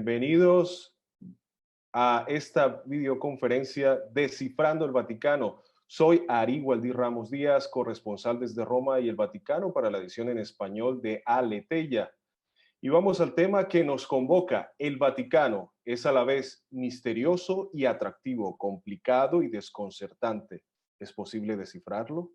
Bienvenidos a esta videoconferencia Descifrando el Vaticano. Soy Ari Gualdí Ramos Díaz, corresponsal desde Roma y el Vaticano para la edición en español de Aleteia. Y vamos al tema que nos convoca. El Vaticano es a la vez misterioso y atractivo, complicado y desconcertante. ¿Es posible descifrarlo?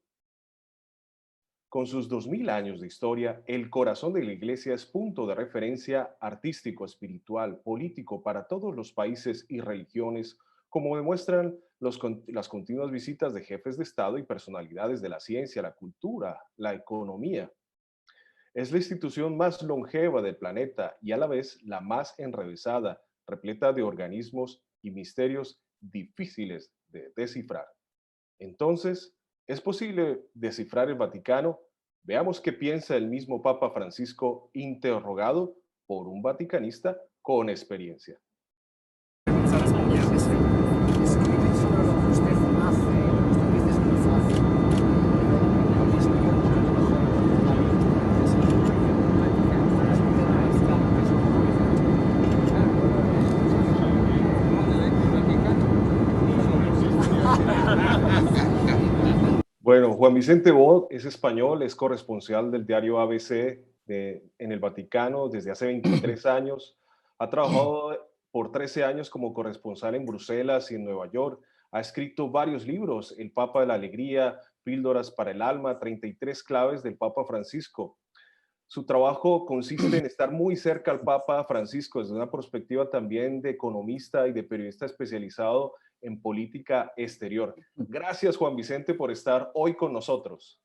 Con sus 2000 años de historia, el corazón de la Iglesia es punto de referencia artístico, espiritual, político para todos los países y religiones, como demuestran las continuas visitas de jefes de Estado y personalidades de la ciencia, la cultura, la economía. Es la institución más longeva del planeta y a la vez la más enrevesada, repleta de organismos y misterios difíciles de descifrar. Entonces, ¿es posible descifrar el Vaticano? Veamos qué piensa el mismo Papa Francisco, interrogado por un vaticanista con experiencia. Escribir sobre lo que usted hace, lo que usted dice es muy fácil. Lo mismo yo creo que mejor Bueno, Juan Vicente Bot es español, es corresponsal del diario ABC en el Vaticano desde hace 23 años. Ha trabajado por 13 años como corresponsal en Bruselas y en Nueva York. Ha escrito varios libros, El Papa de la Alegría, Píldoras para el Alma, 33 claves del Papa Francisco. Su trabajo consiste en estar muy cerca al Papa Francisco desde una perspectiva también de economista y de periodista especializado en política exterior. Gracias, Juan Vicente, por estar hoy con nosotros.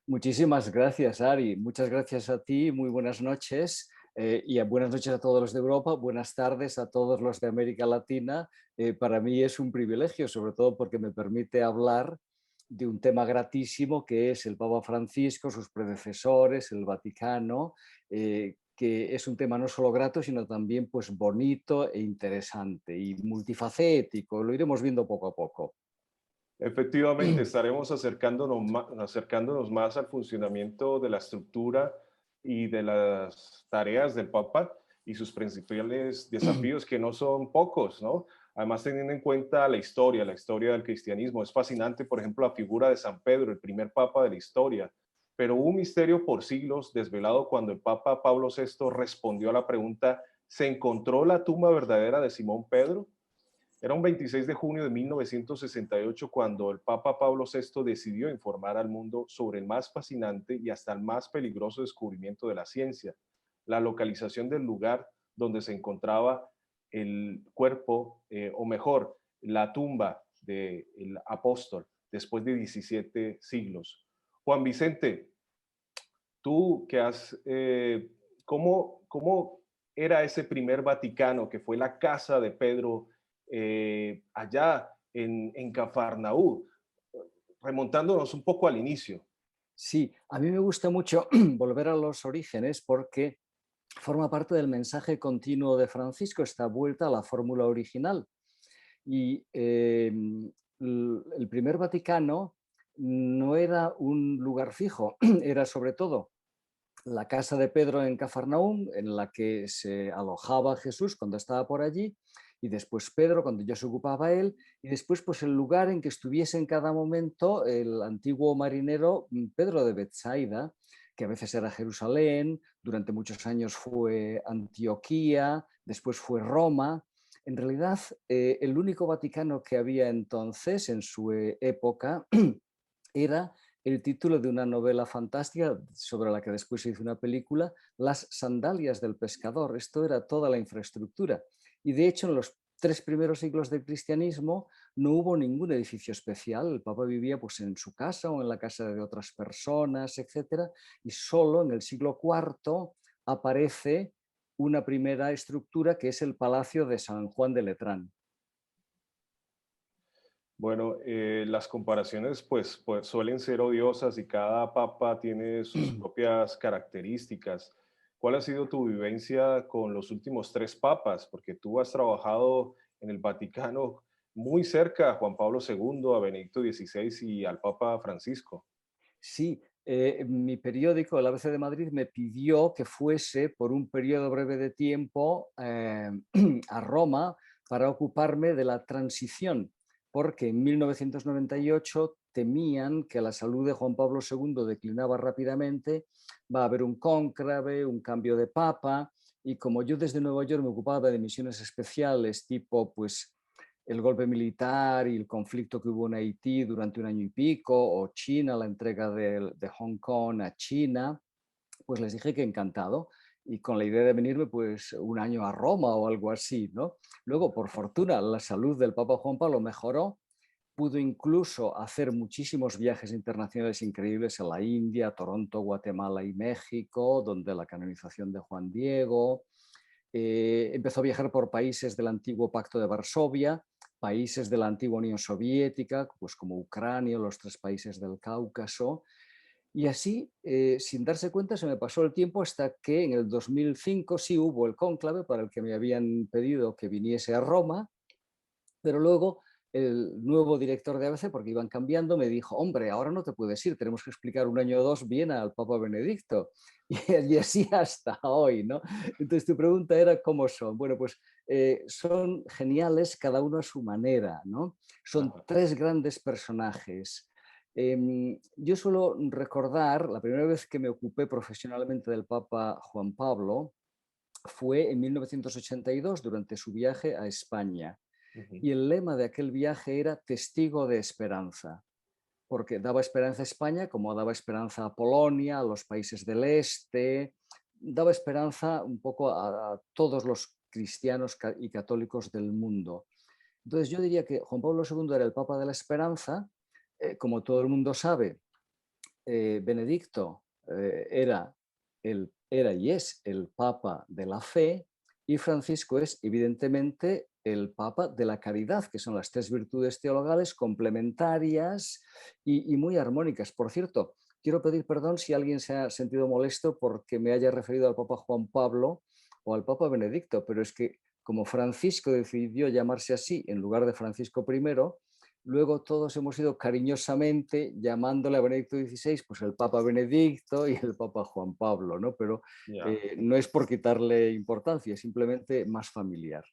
Muchísimas gracias, Ari. Muchas gracias a ti. Muy buenas noches. Buenas noches a todos los de Europa. Buenas tardes a todos los de América Latina. Para mí es un privilegio, sobre todo porque me permite hablar de un tema gratísimo que es el Papa Francisco, sus predecesores, el Vaticano, que es un tema no solo grato, sino también pues, bonito e interesante y multifacético. Lo iremos viendo poco a poco. Efectivamente, estaremos acercándonos más al funcionamiento de la estructura y de las tareas del Papa y sus principales desafíos, que no son pocos, ¿no? Además, teniendo en cuenta la historia del cristianismo. Es fascinante, por ejemplo, la figura de San Pedro, el primer Papa de la historia. Pero hubo un misterio por siglos desvelado cuando el Papa Pablo VI respondió a la pregunta: ¿se encontró la tumba verdadera de Simón Pedro? Era un 26 de junio de 1968 cuando el Papa Pablo VI decidió informar al mundo sobre el más fascinante y hasta el más peligroso descubrimiento de la ciencia: la localización del lugar donde se encontraba el cuerpo, o mejor, la tumba del apóstol después de 17 siglos. Juan Vicente, tú que has, ¿cómo era ese primer Vaticano que fue la casa de Pedro allá en Cafarnaú, remontándonos un poco al inicio? Sí, a mí me gusta mucho volver a los orígenes porque forma parte del mensaje continuo de Francisco, esta vuelta a la fórmula original. Y el primer Vaticano no era un lugar fijo, era sobre todo la casa de Pedro en Cafarnaúm, en la que se alojaba Jesús cuando estaba por allí, y después Pedro cuando ya se ocupaba él, y después pues el lugar en que estuviese en cada momento el antiguo marinero Pedro de Betsaida, que a veces era Jerusalén, durante muchos años fue Antioquía, después fue Roma. En realidad, el único Vaticano que había entonces, en su época, era el título de una novela fantástica sobre la que después se hizo una película, Las sandalias del pescador. Esto era toda la infraestructura. Y de hecho, en los 3 primeros siglos del cristianismo no hubo ningún edificio especial. El Papa vivía pues, en su casa o en la casa de otras personas, etcétera. Y solo en el siglo IV aparece una primera estructura que es el Palacio de San Juan de Letrán. Bueno, las comparaciones pues suelen ser odiosas y cada papa tiene sus propias características. ¿Cuál ha sido tu vivencia con los últimos tres papas? Porque tú has trabajado en el Vaticano muy cerca a Juan Pablo II, a Benedicto XVI y al Papa Francisco. Sí, mi periódico, el ABC de Madrid, me pidió que fuese por un periodo breve de tiempo a Roma para ocuparme de la transición, porque en 1998 temían que la salud de Juan Pablo II declinaba rápidamente, va a haber un cónclave, un cambio de papa, y como yo desde Nueva York me ocupaba de misiones especiales tipo pues el golpe militar y el conflicto que hubo en Haití durante un año y pico, o China, la entrega de Hong Kong a China, pues les dije que encantado y con la idea de venirme pues un año a Roma o algo así, ¿no? Luego, por fortuna, la salud del Papa Juan Pablo mejoró, pudo incluso hacer muchísimos viajes internacionales increíbles a la India, Toronto, Guatemala y México, donde la canonización de Juan Diego. Empezó a viajar por países del antiguo Pacto de Varsovia, países de la antigua Unión Soviética, pues como Ucrania, los 3 países del Cáucaso. Y así, sin darse cuenta, se me pasó el tiempo hasta que en el 2005 sí hubo el cónclave para el que me habían pedido que viniese a Roma, pero luego el nuevo director de ABC, porque iban cambiando, me dijo, hombre, ahora no te puedes ir, tenemos que explicar un año o dos bien al Papa Benedicto. Y así hasta hoy, ¿no? Entonces tu pregunta era cómo son. Bueno, pues son geniales cada uno a su manera, ¿no? Son Ajá. 3 grandes personajes. Yo suelo recordar, la primera vez que me ocupé profesionalmente del Papa Juan Pablo fue en 1982 durante su viaje a España. Ujú. Y el lema de aquel viaje era testigo de esperanza, porque daba esperanza a España como daba esperanza a Polonia, a los países del este, daba esperanza un poco a todos los cristianos y católicos del mundo. Entonces yo diría que Juan Pablo II era el Papa de la Esperanza, como todo el mundo sabe, Benedicto era y es el Papa de la fe, y Francisco es evidentemente el Papa de la caridad, que son las 3 virtudes teologales complementarias y muy armónicas. Por cierto, quiero pedir perdón si alguien se ha sentido molesto porque me haya referido al Papa Juan Pablo o al Papa Benedicto, pero es que como Francisco decidió llamarse así en lugar de Francisco I, luego todos hemos ido cariñosamente llamándole a Benedicto XVI, pues el Papa Benedicto y el Papa Juan Pablo, ¿no? Pero Ya. no es por quitarle importancia, es simplemente más familiar.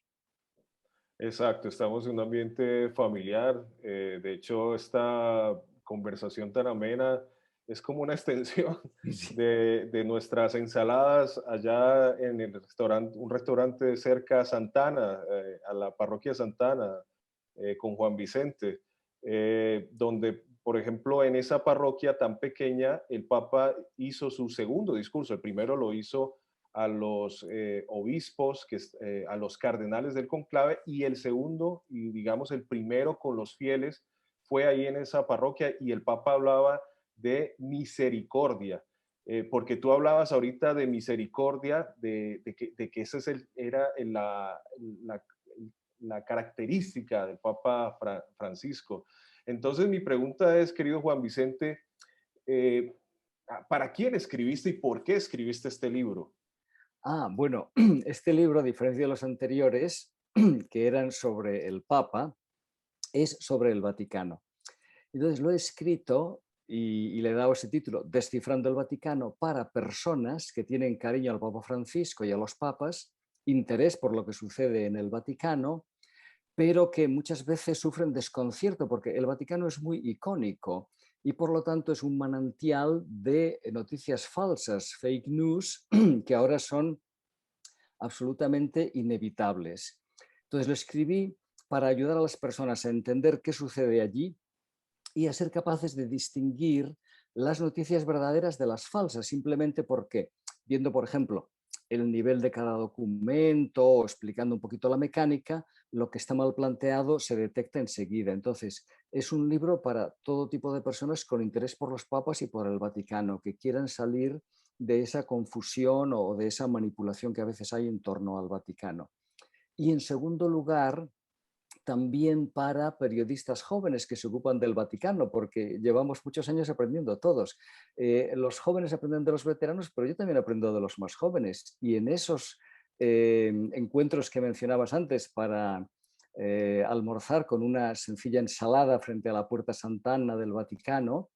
Exacto, estamos en un ambiente familiar. De hecho, esta conversación tan amena es como una extensión Sí. de nuestras ensaladas allá en el restaurante, un restaurante cerca a Santana, a la parroquia Santana, con Juan Vicente, donde, por ejemplo, en esa parroquia tan pequeña, el Papa hizo su segundo discurso. El primero lo hizo a los obispos, a los cardenales del conclave, y el segundo, y digamos el primero con los fieles, fue ahí en esa parroquia y el Papa hablaba de misericordia. Porque tú hablabas ahorita de misericordia, de que esa la, la característica del Papa Francisco. Entonces mi pregunta es, querido Juan Vicente, eh, ¿para quién escribiste y por qué escribiste este libro? Bueno, este libro, a diferencia de los anteriores, que eran sobre el Papa, es sobre el Vaticano. Entonces lo he escrito y le he dado ese título, Descifrando el Vaticano, para personas que tienen cariño al Papa Francisco y a los papas, interés por lo que sucede en el Vaticano, pero que muchas veces sufren desconcierto porque el Vaticano es muy icónico y por lo tanto es un manantial de noticias falsas, fake news, que ahora son absolutamente inevitables. Entonces lo escribí para ayudar a las personas a entender qué sucede allí y a ser capaces de distinguir las noticias verdaderas de las falsas, simplemente porque, viendo, por ejemplo, el nivel de cada documento o explicando un poquito la mecánica, lo que está mal planteado se detecta enseguida. Entonces, es un libro para todo tipo de personas con interés por los papas y por el Vaticano, que quieran salir de esa confusión o de esa manipulación que a veces hay en torno al Vaticano. Y en segundo lugar, también para periodistas jóvenes que se ocupan del Vaticano, porque llevamos muchos años aprendiendo todos. Los jóvenes aprenden de los veteranos, pero yo también aprendo de los más jóvenes. Y en esos encuentros que mencionabas antes para almorzar con una sencilla ensalada frente a la Puerta Sant'Anna del Vaticano,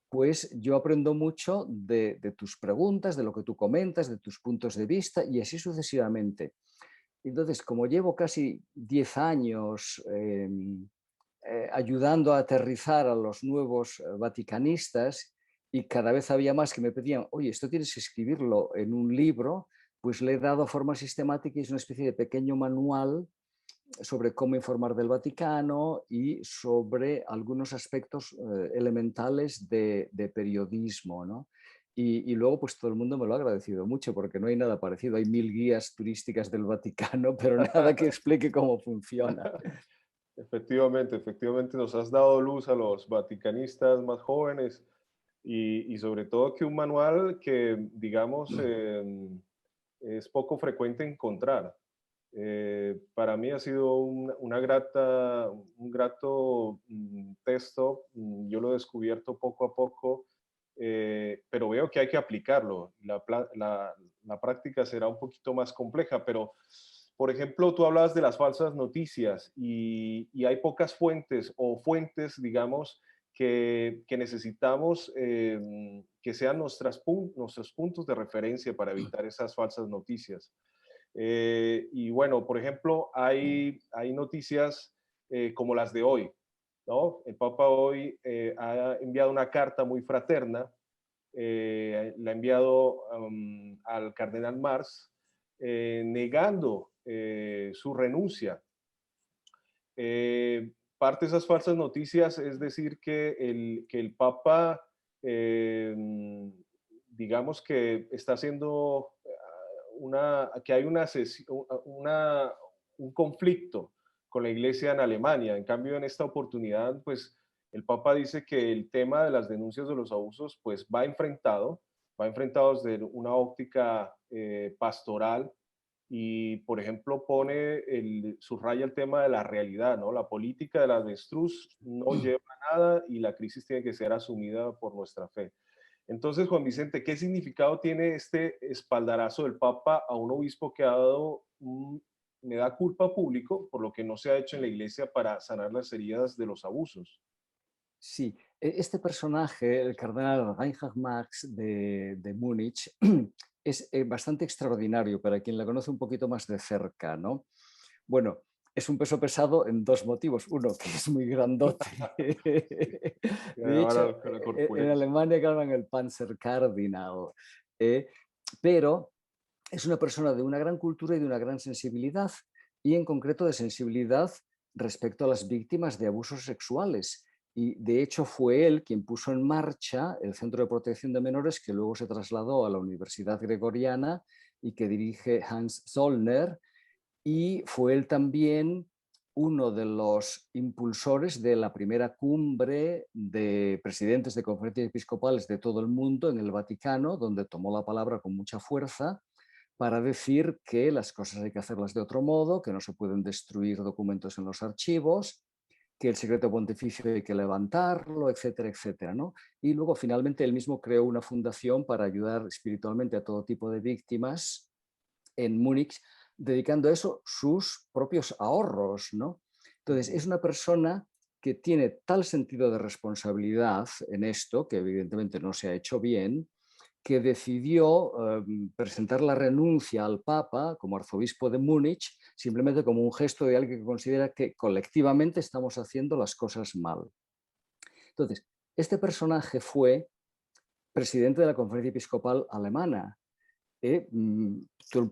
pues yo aprendo mucho de tus preguntas, de lo que tú comentas, de tus puntos de vista y así sucesivamente. Entonces, como llevo casi 10 años ayudando a aterrizar a los nuevos vaticanistas y cada vez había más que me pedían, oye, esto tienes que escribirlo en un libro, pues le he dado forma sistemática y es una especie de pequeño manual sobre cómo informar del Vaticano y sobre algunos aspectos elementales de periodismo, ¿no? Y luego, pues todo el mundo me lo ha agradecido mucho porque no hay nada parecido. Hay 1000 guías turísticas del Vaticano, pero nada que explique cómo funciona. Efectivamente, efectivamente nos has dado luz a los vaticanistas más jóvenes y sobre todo que un manual que, digamos, es poco frecuente encontrar. Para mí ha sido un grato texto. Yo lo he descubierto poco a poco, pero veo que hay que aplicarlo. La práctica será un poquito más compleja, pero, por ejemplo, tú hablabas de las falsas noticias y hay pocas fuentes o fuentes, digamos, que necesitamos que sean nuestros puntos de referencia para evitar esas falsas noticias. Y bueno, por ejemplo, hay noticias como las de hoy, ¿no? El Papa hoy ha enviado una carta muy fraterna, la ha enviado al cardenal Mars, negando su renuncia. Parte de esas falsas noticias es decir que el Papa, eh, digamos que está haciendo que hay un conflicto con la iglesia en Alemania. En cambio, en esta oportunidad, pues el Papa dice que el tema de las denuncias de los abusos, pues va enfrentado desde una óptica pastoral y, por ejemplo, subraya el tema de la realidad, ¿no? La política de la avestruz no lleva a nada y la crisis tiene que ser asumida por nuestra fe. Entonces, Juan Vicente, ¿qué significado tiene este espaldarazo del Papa a un obispo que ha dado un me da culpa público por lo que no se ha hecho en la iglesia para sanar las heridas de los abusos? Sí, este personaje, el cardenal Reinhard Marx de Múnich, es bastante extraordinario para quien la conoce un poquito más de cerca, ¿no? Bueno, es un peso pesado en dos motivos. Uno, que es muy grandote. Sí, De hecho, ahora con la en corpulencia. Alemania llaman el Panzerkardinal. eh, pero es una persona de una gran cultura y de una gran sensibilidad, y en concreto de sensibilidad respecto a las víctimas de abusos sexuales. Y de hecho fue él quien puso en marcha el Centro de Protección de Menores, que luego se trasladó a la Universidad Gregoriana y que dirige Hans Zollner, y fue él también uno de los impulsores de la primera cumbre de presidentes de conferencias episcopales de todo el mundo en el Vaticano, donde tomó la palabra con mucha fuerza para decir que las cosas hay que hacerlas de otro modo, que no se pueden destruir documentos en los archivos, que el secreto pontificio hay que levantarlo, etcétera, etcétera, ¿no? Y luego finalmente él mismo creó una fundación para ayudar espiritualmente a todo tipo de víctimas en Múnich, dedicando a eso sus propios ahorros, ¿no? Entonces, es una persona que tiene tal sentido de responsabilidad en esto, que evidentemente no se ha hecho bien, que decidió presentar la renuncia al Papa como arzobispo de Múnich simplemente como un gesto de alguien que considera que colectivamente estamos haciendo las cosas mal. Entonces, este personaje fue presidente de la Conferencia Episcopal Alemana.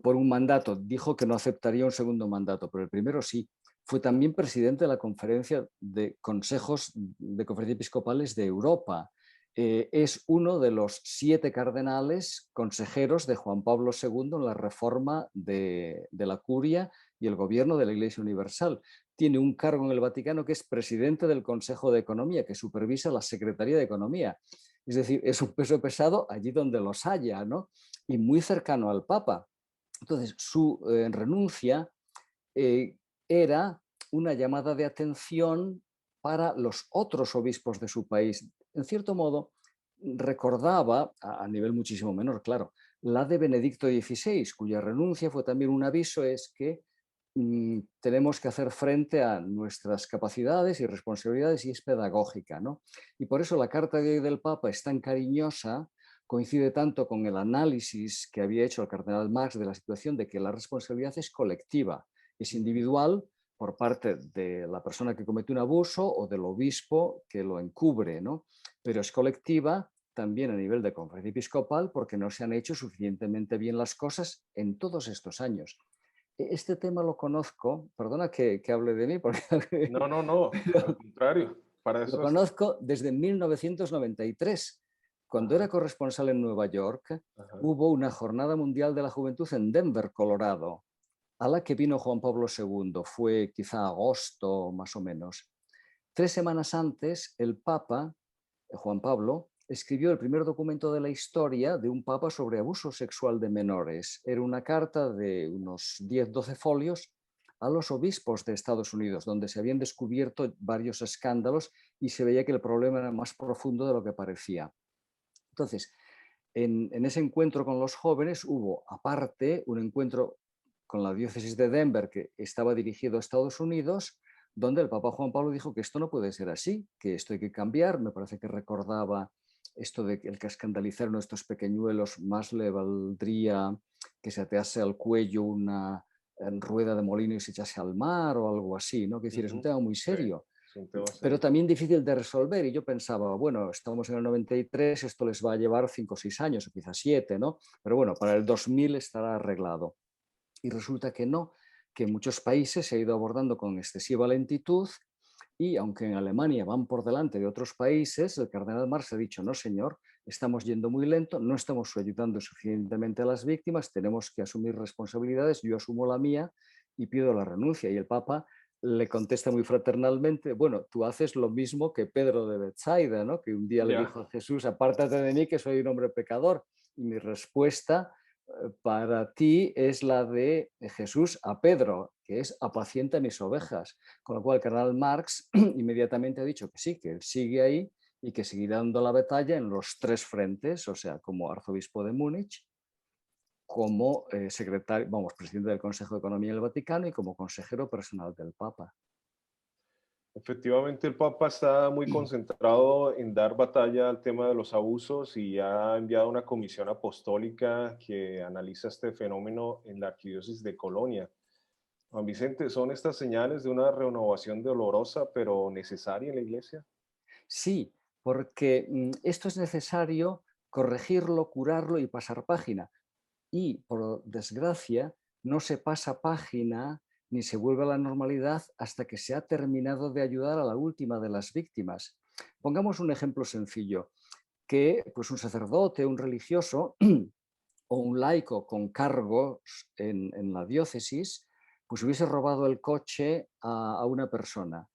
Por un mandato dijo que no aceptaría un segundo mandato, pero el primero sí. Fue también presidente de la Conferencia de Consejos de Conferencias Episcopales de Europa. Es uno de los 7 cardenales consejeros de Juan Pablo II en la reforma de la curia y el gobierno de la Iglesia Universal. Tiene un cargo en el Vaticano que es presidente del Consejo de Economía, que supervisa la Secretaría de Economía. Es decir, es un peso pesado allí donde los haya, ¿no? Y muy cercano al Papa. Entonces, su renuncia era una llamada de atención para los otros obispos de su país. En cierto modo, recordaba, a nivel muchísimo menor, claro, la de Benedicto XVI, cuya renuncia fue también un aviso, es que tenemos que hacer frente a nuestras capacidades y responsabilidades y es pedagógica, ¿no? Y por eso la carta de hoy del Papa es tan cariñosa, coincide tanto con el análisis que había hecho el cardenal Marx de la situación de que la responsabilidad es colectiva, es Ujú. individual por parte de la persona que comete un abuso o del obispo que lo encubre, ¿no? Pero es colectiva también a nivel de conferencia episcopal porque no se han hecho suficientemente bien las cosas en todos estos años. Este tema lo conozco, perdona que hable de mí, porque No, no, no, al pero contrario, para lo eso es. conozco desde 1993. Cuando Ajá, era corresponsal en Nueva York, ajá. hubo una Jornada Mundial de la Juventud en Denver, Colorado, a la que vino Juan Pablo II. Fue quizá agosto más o menos. 3 semanas antes, el Papa, Juan Pablo, escribió el primer documento de la historia de un papa sobre abuso sexual de menores. Era una carta de unos 10-12 folios a los obispos de Estados Unidos, donde se habían descubierto varios escándalos y se veía que el problema era más profundo de lo que parecía. Entonces, en ese encuentro con los jóvenes hubo, aparte, un encuentro con la diócesis de Denver que estaba dirigido a Estados Unidos, donde el Papa Juan Pablo dijo que esto no puede ser así, que esto hay que cambiar. Me parece que recordaba esto de que el que escandalizaron a estos pequeñuelos más le valdría que se atease al cuello una rueda de molino y se echase al mar o algo así, ¿no? Que decir, es un Ujú. tema muy Sí, serio, es un tema pero serio. también difícil de resolver. Y yo pensaba, bueno, estamos en el 93, esto les va a llevar 5 o 6 años, o quizás 7, ¿no? Pero bueno, para el 2000 estará arreglado. Y resulta que no, que en muchos países se ha ido abordando con excesiva lentitud y aunque en Alemania van por delante de otros países, el cardenal Marx ha dicho, no señor, estamos yendo muy lento, no estamos ayudando suficientemente a las víctimas, tenemos que asumir responsabilidades, yo asumo la mía y pido la renuncia. Y el Papa le contesta muy fraternalmente, bueno, tú haces lo mismo que Pedro de Bethsaida, ¿no? Que un día le Ya. dijo a Jesús, apártate de mí que soy un hombre pecador. Y mi respuesta para ti es la de Jesús a Pedro, que es apacienta mis ovejas. Con lo cual, Karl Marx inmediatamente ha dicho que sí, que él sigue ahí y que seguirá dando la batalla en los 3 frentes, o sea, como arzobispo de Múnich, como secretario, vamos, presidente del Consejo de Economía del Vaticano y como consejero personal del Papa. Efectivamente, el Papa está muy concentrado en dar batalla al tema de los abusos y ha enviado una comisión apostólica que analiza este fenómeno en la Arquidiócesis de Colonia. Juan Vicente, ¿son estas señales de una renovación dolorosa pero necesaria en la Iglesia? Sí, porque esto es necesario corregirlo, curarlo y pasar página. Y, por desgracia, no se pasa página ni se vuelve a la normalidad hasta que se ha terminado de ayudar a la última de las víctimas. Pongamos un ejemplo sencillo, que pues, un sacerdote, un religioso o un laico con cargos en la diócesis, pues hubiese robado el coche a una persona.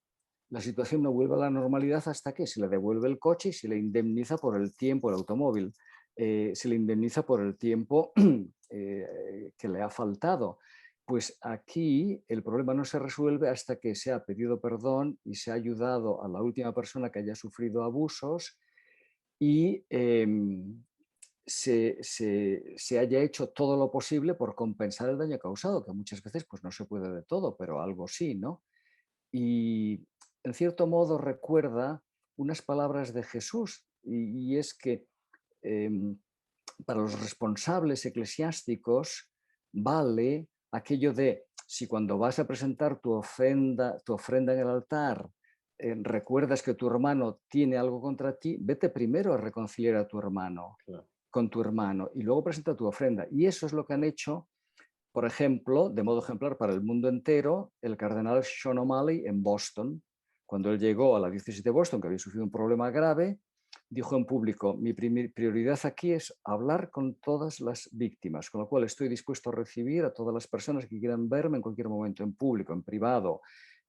La situación no vuelve a la normalidad hasta que se le devuelve el coche y se le indemniza por el tiempo, el automóvil, se le indemniza por el tiempo que le ha faltado. Pues aquí el problema no se resuelve hasta que se ha pedido perdón y se ha ayudado a la última persona que haya sufrido abusos y se haya hecho todo lo posible por compensar el daño causado, que muchas veces pues, no se puede de todo, pero algo sí, ¿no? Y en cierto modo recuerda unas palabras de Jesús, y es que em, para los responsables eclesiásticos vale aquello de si cuando vas a presentar tu ofrenda en el altar, recuerdas que tu hermano tiene algo contra ti, vete primero a reconciliar a tu hermano Claro. con tu hermano y luego presenta tu ofrenda. Y eso es lo que han hecho, por ejemplo, de modo ejemplar para el mundo entero, el cardenal Sean O'Malley en Boston. Cuando él llegó a la diócesis de Boston, que había sufrido un problema grave, dijo en público, mi prioridad aquí es hablar con todas las víctimas, con lo cual estoy dispuesto a recibir a todas las personas que quieran verme en cualquier momento, en público, en privado,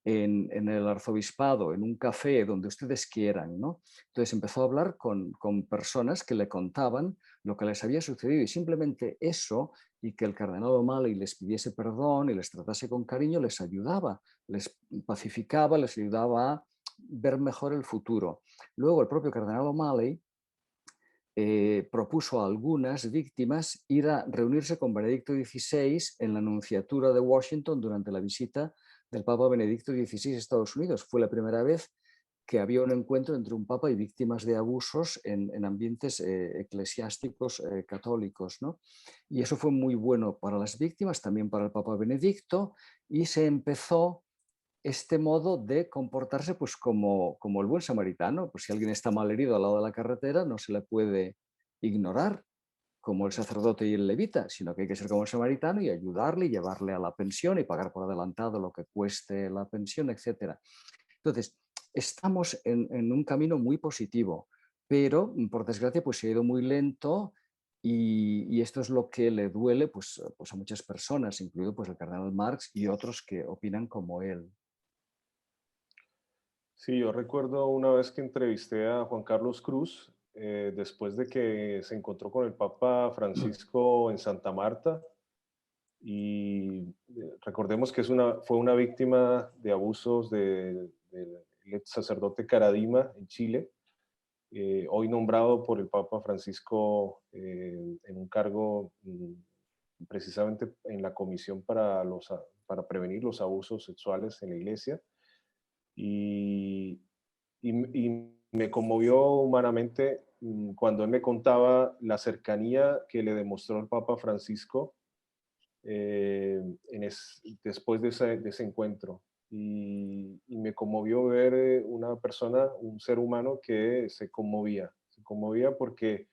en el arzobispado, en un café, donde ustedes quieran, ¿no? Entonces empezó a hablar con personas que le contaban lo que les había sucedido y simplemente eso y que el cardenal O'Malley les pidiese perdón y les tratase con cariño les ayudaba, les pacificaba, les ayudaba a ver mejor el futuro. Luego el propio cardenal O'Malley propuso a algunas víctimas ir a reunirse con Benedicto XVI en la Nunciatura de Washington durante la visita del Papa Benedicto XVI a Estados Unidos. Fue la primera vez que había un encuentro entre un papa y víctimas de abusos en ambientes eclesiásticos católicos, ¿no? Y eso fue muy bueno para las víctimas, también para el Papa Benedicto, y se empezó este modo de comportarse pues como el buen samaritano. Pues si alguien está mal herido al lado de la carretera, no se le puede ignorar como el sacerdote y el levita, sino que hay que ser como el samaritano y ayudarle y llevarle a la pensión y pagar por adelantado lo que cueste la pensión, etc. Entonces, estamos en un camino muy positivo, pero por desgracia pues se ha ido muy lento y esto es lo que le duele pues a muchas personas, incluido pues el cardenal Marx y otros que opinan como él. Sí, yo recuerdo una vez que entrevisté a Juan Carlos Cruz, después de que se encontró con el Papa Francisco en Santa Marta, y recordemos que fue una víctima de abusos del ex sacerdote Caradima en Chile, hoy nombrado por el Papa Francisco en un cargo precisamente en la Comisión para prevenir los abusos sexuales en la Iglesia. Y, y me conmovió humanamente cuando él me contaba la cercanía que le demostró el Papa Francisco después de ese encuentro. Y me conmovió ver una persona, un ser humano que se conmovía porque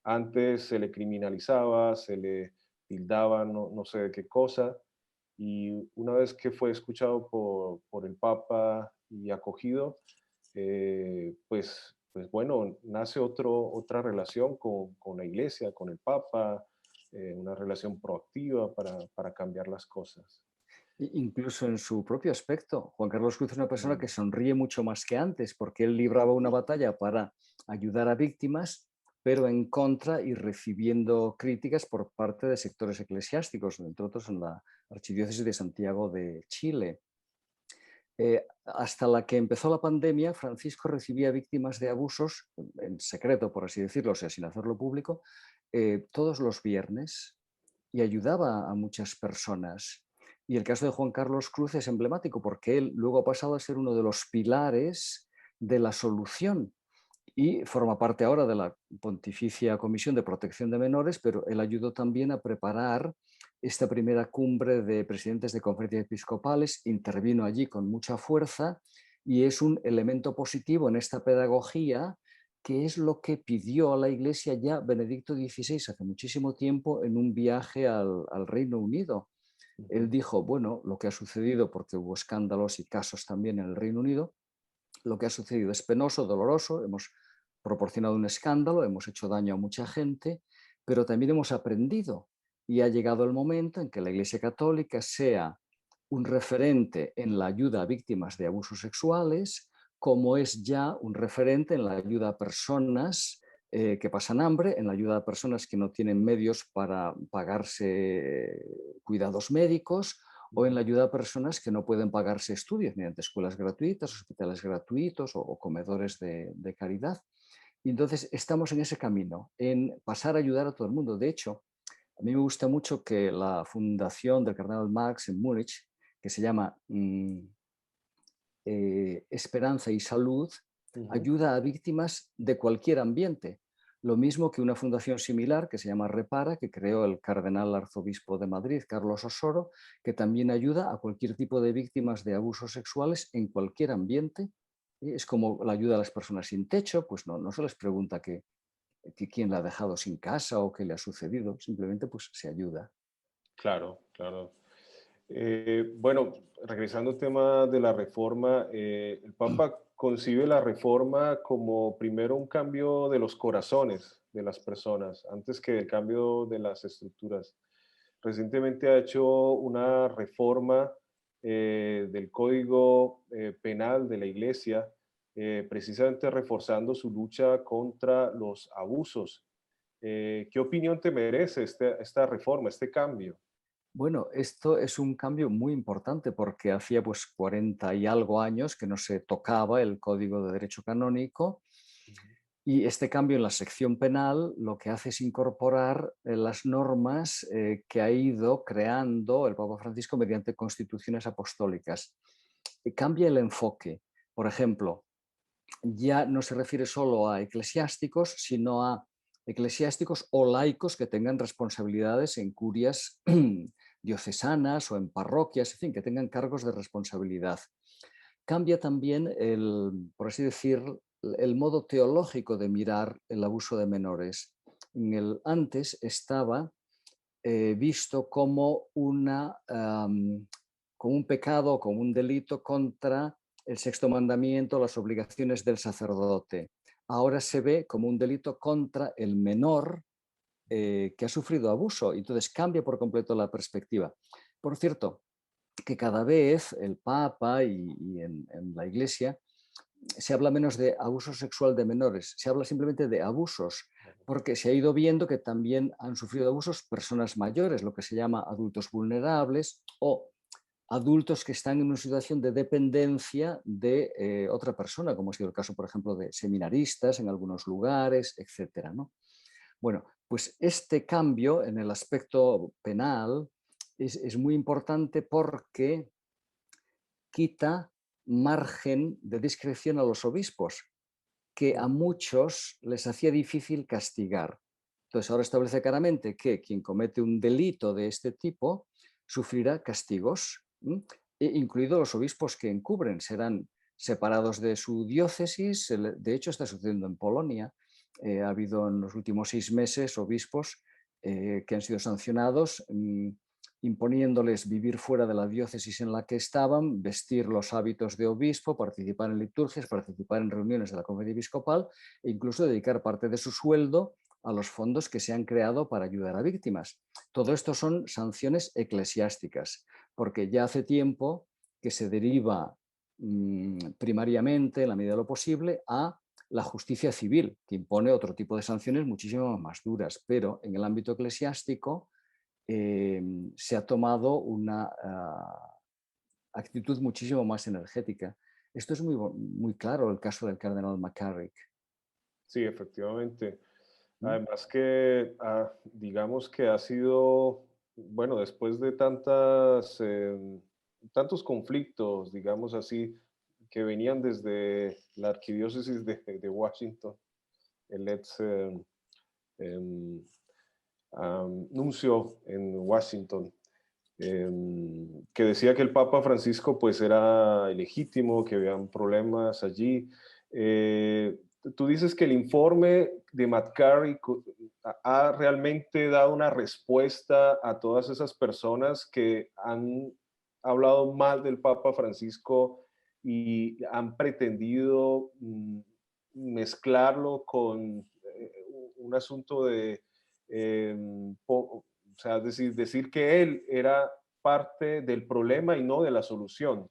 antes se le criminalizaba, se le tildaba, no sé de qué cosa, y una vez que fue escuchado por el Papa y acogido, pues bueno, nace otra relación con la Iglesia, con el Papa, una relación proactiva para cambiar las cosas. Incluso en su propio aspecto, Juan Carlos Cruz es una persona Mm, que sonríe mucho más que antes, porque él libraba una batalla para ayudar a víctimas, pero en contra y recibiendo críticas por parte de sectores eclesiásticos, entre otros en la Archidiócesis de Santiago de Chile. Hasta la que empezó la pandemia, Francisco recibía víctimas de abusos, en secreto, por así decirlo, o sea, sin hacerlo público, todos los viernes y ayudaba a muchas personas. Y el caso de Juan Carlos Cruz es emblemático porque él luego ha pasado a ser uno de los pilares de la solución y forma parte ahora de la Pontificia Comisión de Protección de Menores, pero él ayudó también a preparar esta primera cumbre de presidentes de conferencias episcopales, intervino allí con mucha fuerza y es un elemento positivo en esta pedagogía que es lo que pidió a la Iglesia ya Benedicto XVI hace muchísimo tiempo en un viaje al Reino Unido. Él ujú. dijo, bueno, lo que ha sucedido, porque hubo escándalos y casos también en el Reino Unido, lo que ha sucedido es penoso, doloroso, hemos proporcionado un escándalo, hemos hecho daño a mucha gente, pero también hemos aprendido y ha llegado el momento en que la Iglesia Católica sea un referente en la ayuda a víctimas de abusos sexuales, como es ya un referente en la ayuda a personas que pasan hambre, en la ayuda a personas que no tienen medios para pagarse cuidados médicos o en la ayuda a personas que no pueden pagarse estudios mediante escuelas gratuitas, hospitales gratuitos o comedores de caridad. Y entonces estamos en ese camino, en pasar a ayudar a todo el mundo. De hecho, a mí me gusta mucho que la fundación del cardenal Marx en Múnich, que se llama Esperanza y Salud, Ujú. ayuda a víctimas de cualquier ambiente. Lo mismo que una fundación similar que se llama Repara, que creó el cardenal arzobispo de Madrid, Carlos Osoro, que también ayuda a cualquier tipo de víctimas de abusos sexuales en cualquier ambiente. Es como la ayuda a las personas sin techo, pues no se les pregunta que quién la ha dejado sin casa o qué le ha sucedido, simplemente pues se ayuda. Claro, claro. Bueno, regresando al tema de la reforma, el Papa concibe la reforma como primero un cambio de los corazones de las personas, antes que el cambio de las estructuras. Recientemente ha hecho una reforma del Código Penal de la Iglesia, precisamente reforzando su lucha contra los abusos. ¿Qué opinión te merece esta reforma, este cambio? Bueno, esto es un cambio muy importante porque hacía pues 40 y algo años que no se tocaba el Código de Derecho Canónico Y este cambio en la sección penal lo que hace es incorporar las normas que ha ido creando el Papa Francisco mediante constituciones apostólicas. Cambia el enfoque. Por ejemplo, ya no se refiere solo a eclesiásticos, sino a eclesiásticos o laicos que tengan responsabilidades en curias diocesanas o en parroquias, en fin, que tengan cargos de responsabilidad. Cambia también por así decir, el modo teológico de mirar el abuso de menores. Antes estaba visto como, como un pecado, como un delito contra el sexto mandamiento, las obligaciones del sacerdote. Ahora se ve como un delito contra el menor que ha sufrido abuso. Entonces cambia por completo la perspectiva. Por cierto, que cada vez el Papa y en la Iglesia se habla menos de abuso sexual de menores, se habla simplemente de abusos, porque se ha ido viendo que también han sufrido abusos personas mayores, lo que se llama adultos vulnerables o adultos que están en una situación de dependencia de otra persona, como ha sido el caso, por ejemplo, de seminaristas en algunos lugares, etcétera, ¿no? Bueno, pues este cambio en el aspecto penal es muy importante porque quita margen de discreción a los obispos, que a muchos les hacía difícil castigar. Entonces ahora establece claramente que quien comete un delito de este tipo sufrirá castigos, incluidos los obispos que encubren, serán separados de su diócesis. De hecho, está sucediendo en Polonia. Ha habido en los últimos 6 meses obispos que han sido sancionados, imponiéndoles vivir fuera de la diócesis en la que estaban, vestir los hábitos de obispo, participar en liturgias, participar en reuniones de la conferencia episcopal e incluso dedicar parte de su sueldo a los fondos que se han creado para ayudar a víctimas. Todo esto son sanciones eclesiásticas, porque ya hace tiempo que se deriva primariamente, en la medida de lo posible, a la justicia civil, que impone otro tipo de sanciones muchísimo más duras, pero en el ámbito eclesiástico se ha tomado una actitud muchísimo más energética. Esto es muy claro el caso del cardenal McCarrick. Sí, efectivamente. ¿Mm? Además que, digamos que ha sido, bueno, después de tantas, tantos conflictos, digamos así, que venían desde la arquidiócesis de Washington, el ex em, nuncio en Washington, que decía que el Papa Francisco pues era ilegítimo, que habían problemas allí. Eh, Tú dices que el informe de McCarrick ha realmente dado una respuesta a todas esas personas que han hablado mal del Papa Francisco y han pretendido mezclarlo con un asunto de, o sea, decir que él era parte del problema y no de la solución.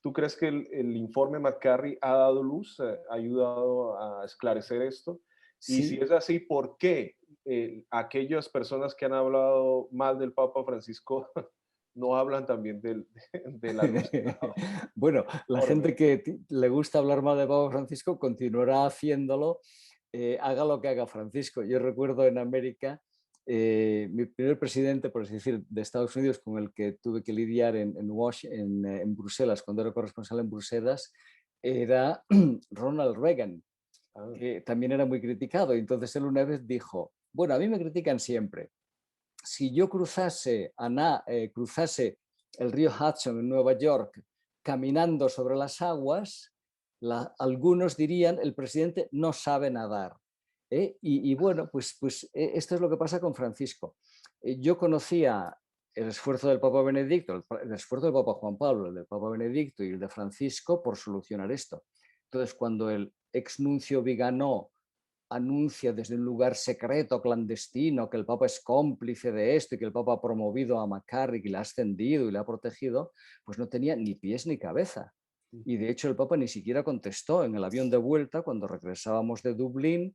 ¿Tú crees que el informe McCarry ha dado luz, ha ayudado a esclarecer esto? Y si Sí, es así, ¿por qué aquellas personas que han hablado mal del Papa Francisco no hablan también de la luz que ha dado bueno, el la informe? gente que le gusta hablar mal de Papa Francisco continuará haciéndolo, haga lo que haga Francisco. Yo recuerdo en América, mi primer presidente, por así decir, de Estados Unidos con el que tuve que lidiar en Bruselas, cuando era corresponsal en Bruselas, era Ronald Reagan, Ah, que también era muy criticado. Entonces él una vez dijo, bueno, a mí me critican siempre. Si yo cruzase el río Hudson en Nueva York caminando sobre las aguas, algunos dirían el presidente no sabe nadar. Y bueno, pues esto es lo que pasa con Francisco. Yo conocía el esfuerzo del Papa Benedicto, el esfuerzo del Papa Juan Pablo, el del Papa Benedicto y el de Francisco por solucionar esto. Entonces, cuando el ex nuncio Viganó anuncia desde un lugar secreto, clandestino, que el Papa es cómplice de esto y que el Papa ha promovido a McCarrick y le ha ascendido y le ha protegido, pues no tenía ni pies ni cabeza. Y de hecho el Papa ni siquiera contestó en el avión de vuelta cuando regresábamos de Dublín.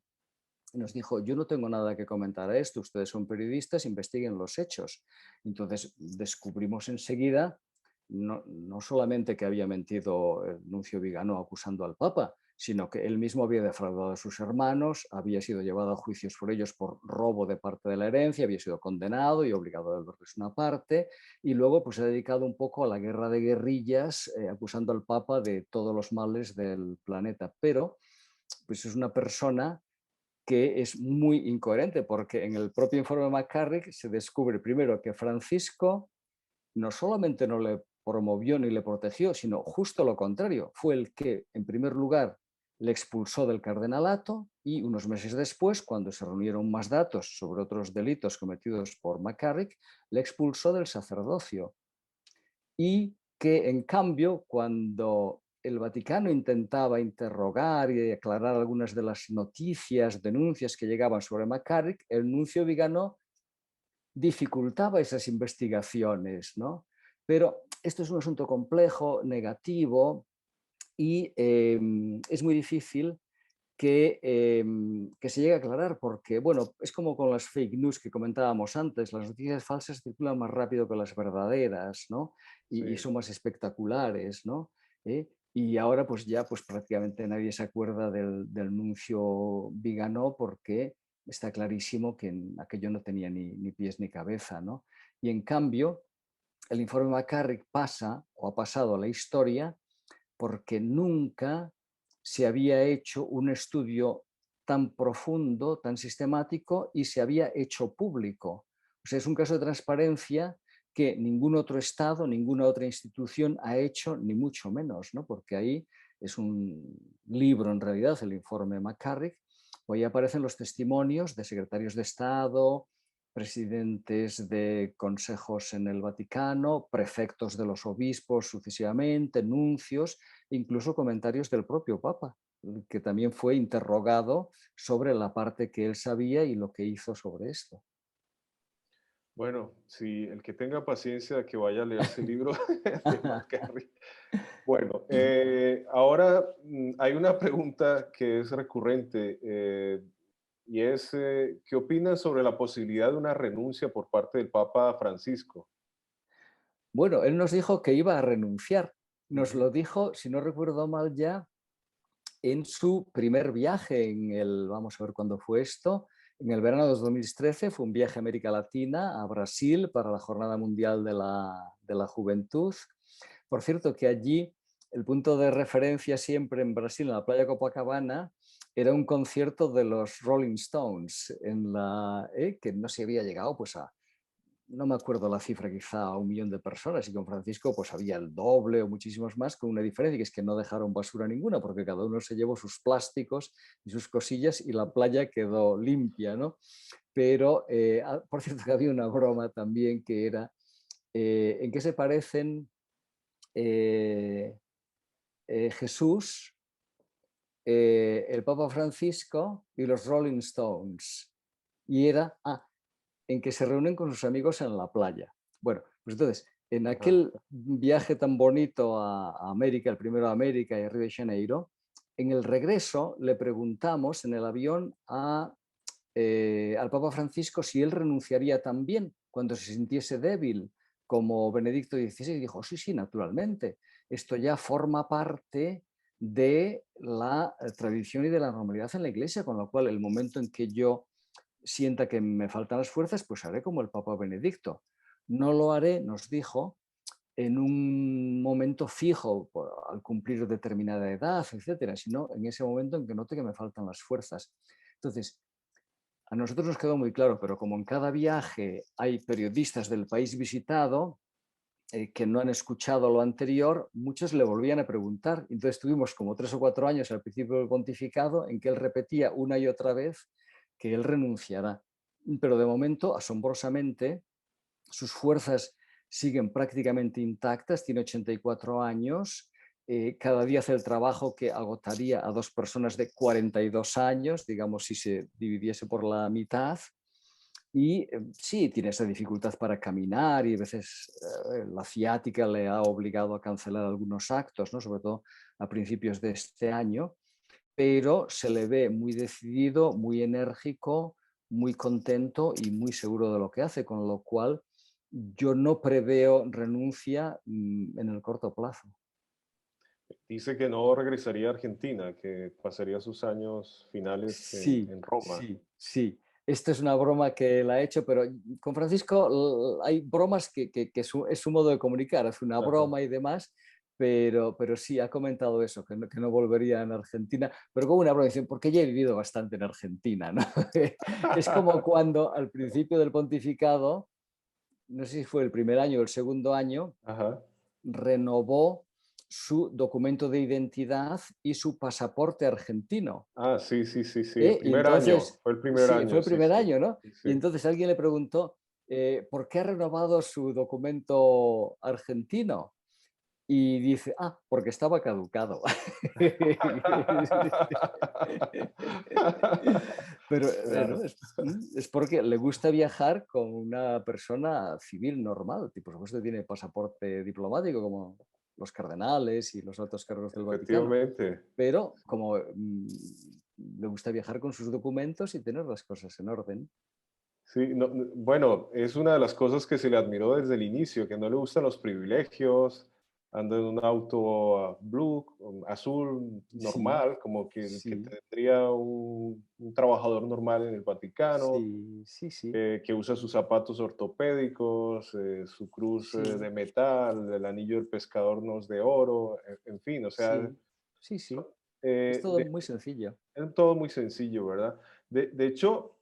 Nos dijo, yo no tengo nada que comentar a esto, ustedes son periodistas, investiguen los hechos. Entonces descubrimos enseguida no solamente que había mentido el nuncio Vigano acusando al Papa, sino que él mismo había defraudado a sus hermanos, había sido llevado a juicios por ellos por robo de parte de la herencia, había sido condenado y obligado a devolverles una parte, y luego pues se ha dedicado un poco a la guerra de guerrillas, acusando al Papa de todos los males del planeta. Pero pues es una persona que es muy incoherente, porque en el propio informe de McCarrick se descubre primero que Francisco no solamente no le promovió ni le protegió, sino justo lo contrario, fue el que, en primer lugar, le expulsó del cardenalato y unos meses después, cuando se reunieron más datos sobre otros delitos cometidos por McCarrick, le expulsó del sacerdocio. Y que, en cambio, cuando el Vaticano intentaba interrogar y aclarar algunas de las noticias, denuncias que llegaban sobre McCarrick, el nuncio Vigano dificultaba esas investigaciones, ¿no? Pero esto es un asunto complejo, negativo, y es muy difícil que se llegue a aclarar, porque, bueno, es como con las fake news que comentábamos antes, las noticias falsas circulan más rápido que las verdaderas, ¿no? Y Sí. son más espectaculares, ¿no? Y ahora pues ya pues prácticamente nadie se acuerda del nuncio Vigano, porque está clarísimo que aquello no tenía ni pies ni cabeza, ¿no? Y en cambio, el informe McCarrick pasa o ha pasado a la historia porque nunca se había hecho un estudio tan profundo, tan sistemático, y se había hecho público. O sea, es un caso de transparencia que ningún otro Estado, ninguna otra institución ha hecho, ni mucho menos, ¿no? Porque ahí es un libro, en realidad, el informe McCarrick, o ahí aparecen los testimonios de secretarios de Estado, presidentes de consejos en el Vaticano, prefectos de los obispos sucesivamente, nuncios, incluso comentarios del propio Papa, que también fue interrogado sobre la parte que él sabía y lo que hizo sobre esto. Bueno, si el que tenga paciencia que vaya a leerse el libro de McCarthy. Bueno, ahora hay una pregunta que es recurrente y es, ¿qué opinas sobre la posibilidad de una renuncia por parte del Papa Francisco? Bueno, él nos dijo que iba a renunciar. Nos Ujú. lo dijo, si no recuerdo mal ya, en su primer viaje, vamos a ver cuándo fue esto, en el verano de 2013, fue un viaje a América Latina, a Brasil, para la Jornada Mundial de la Juventud. Por cierto, que allí el punto de referencia siempre en Brasil, en la playa Copacabana, era un concierto de los Rolling Stones, que no se había llegado pues a, no me acuerdo la cifra, quizá a 1 millón de personas, y con Francisco pues había el doble o muchísimos más, con una diferencia, que es que no dejaron basura ninguna, porque cada uno se llevó sus plásticos y sus cosillas y la playa quedó limpia, ¿no? Pero, por cierto, que había una broma también que era, ¿en qué se parecen eh, Jesús, el Papa Francisco y los Rolling Stones? Y era, en que se reúnen con sus amigos en la playa. Bueno, pues entonces, en aquel Ah, viaje tan bonito a América, el primero a América y a Río de Janeiro, en el regreso le preguntamos en el avión al Papa Francisco si él renunciaría también cuando se sintiese débil, como Benedicto XVI. Y dijo, sí, sí, naturalmente. Esto ya forma parte de la tradición y de la normalidad en la Iglesia, con lo cual el momento en que yo sienta que me faltan las fuerzas, pues haré como el Papa Benedicto. No lo haré, nos dijo, en un momento fijo, al cumplir determinada edad, etcétera, sino en ese momento en que note que me faltan las fuerzas. Entonces, a nosotros nos quedó muy claro, pero como en cada viaje hay periodistas del país visitado que no han escuchado lo anterior, muchos le volvían a preguntar. Entonces tuvimos como 3 o 4 años al principio del pontificado en que él repetía una y otra vez que él renunciará. Pero de momento, asombrosamente, sus fuerzas siguen prácticamente intactas, tiene 84 años, cada día hace el trabajo que agotaría a 2 personas de 42 años, digamos, si se dividiese por la mitad. Y sí, tiene esa dificultad para caminar y a veces la ciática le ha obligado a cancelar algunos actos, ¿no? Sobre todo a principios de este año, pero se le ve muy decidido, muy enérgico, muy contento y muy seguro de lo que hace, con lo cual yo no preveo renuncia en el corto plazo. Dice que no regresaría a Argentina, que pasaría sus años finales Sí, en Roma. sí, sí. Esto es una broma que él ha hecho, pero con Francisco hay bromas que es su modo de comunicar, es una Ajá. broma y demás, pero sí, ha comentado eso, que no volvería en Argentina, pero como una broma, dicen, porque ya he vivido bastante en Argentina, ¿no? Es como cuando al principio del pontificado, no sé si fue el primer año o el segundo año, Ajá. renovó su documento de identidad y su pasaporte argentino. Ah, sí, sí, sí, sí. El Y primer año, entonces, fue el primer sí, fue año, el sí, primer sí. año, ¿no? Sí, Y sí. entonces alguien le preguntó, ¿por qué ha renovado su documento argentino? Y dice, ah, porque estaba caducado. Pero bueno, Claro. es porque le gusta viajar con una persona civil normal, y por supuesto tiene pasaporte diplomático como los cardenales y los altos cargos del Vaticano, Efectivamente. pero como le gusta viajar con sus documentos y tener las cosas en orden. Sí, bueno, es una de las cosas que se le admiró desde el inicio, que no le gustan los privilegios, anda en un auto blue, azul, Sí, normal, como que el que sí, tendría un trabajador normal en el Vaticano, sí, sí, sí, que usa sus zapatos ortopédicos, su cruz sí, de metal, el anillo del pescador no es de oro, en fin, o sea, sí, sí, sí. Es todo de, muy sencillo. es todo muy sencillo, ¿verdad? De hecho,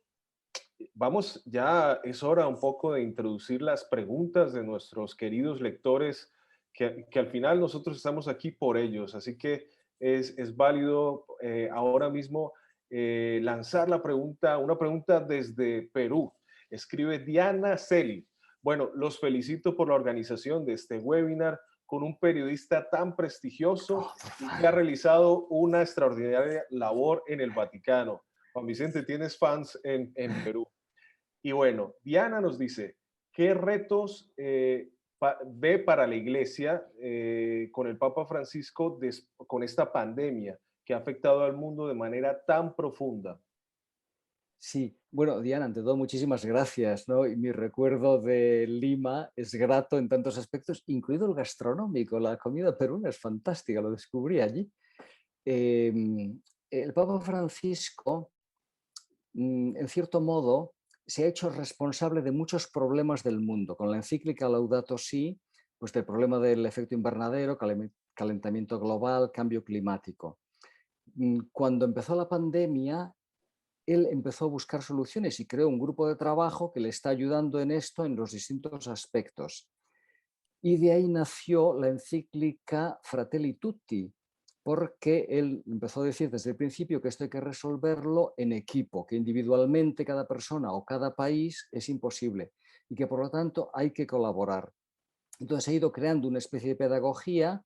vamos, ya es hora un poco de introducir las preguntas de nuestros queridos lectores, que al final nosotros estamos aquí por ellos, así que es válido ahora mismo lanzar la pregunta, una pregunta desde Perú. Escribe Diana Celi. Bueno, los felicito por la organización de este webinar con un periodista tan prestigioso Oh, por y que ha favor. realizado una extraordinaria labor en el Vaticano. Juan Vicente, tienes fans en Perú. Y bueno, Diana nos dice, ¿qué retos ve para la iglesia con el Papa Francisco con esta pandemia que ha afectado al mundo de manera tan profunda? Sí, bueno, Diana, ante todo, muchísimas gracias, ¿no? Y mi recuerdo de Lima es grato en tantos aspectos, incluido el gastronómico. La comida peruana es fantástica, lo descubrí allí. El Papa Francisco, en cierto modo, se ha hecho responsable de muchos problemas del mundo. Con la encíclica Laudato Si, pues del problema del efecto invernadero, calentamiento global, cambio climático. Cuando empezó la pandemia, él empezó a buscar soluciones y creó un grupo de trabajo que le está ayudando en esto en los distintos aspectos. Y de ahí nació la encíclica Fratelli Tutti, porque él empezó a decir desde el principio que esto hay que resolverlo en equipo, que individualmente cada persona o cada país es imposible y que por lo tanto hay que colaborar. Entonces ha ido creando una especie de pedagogía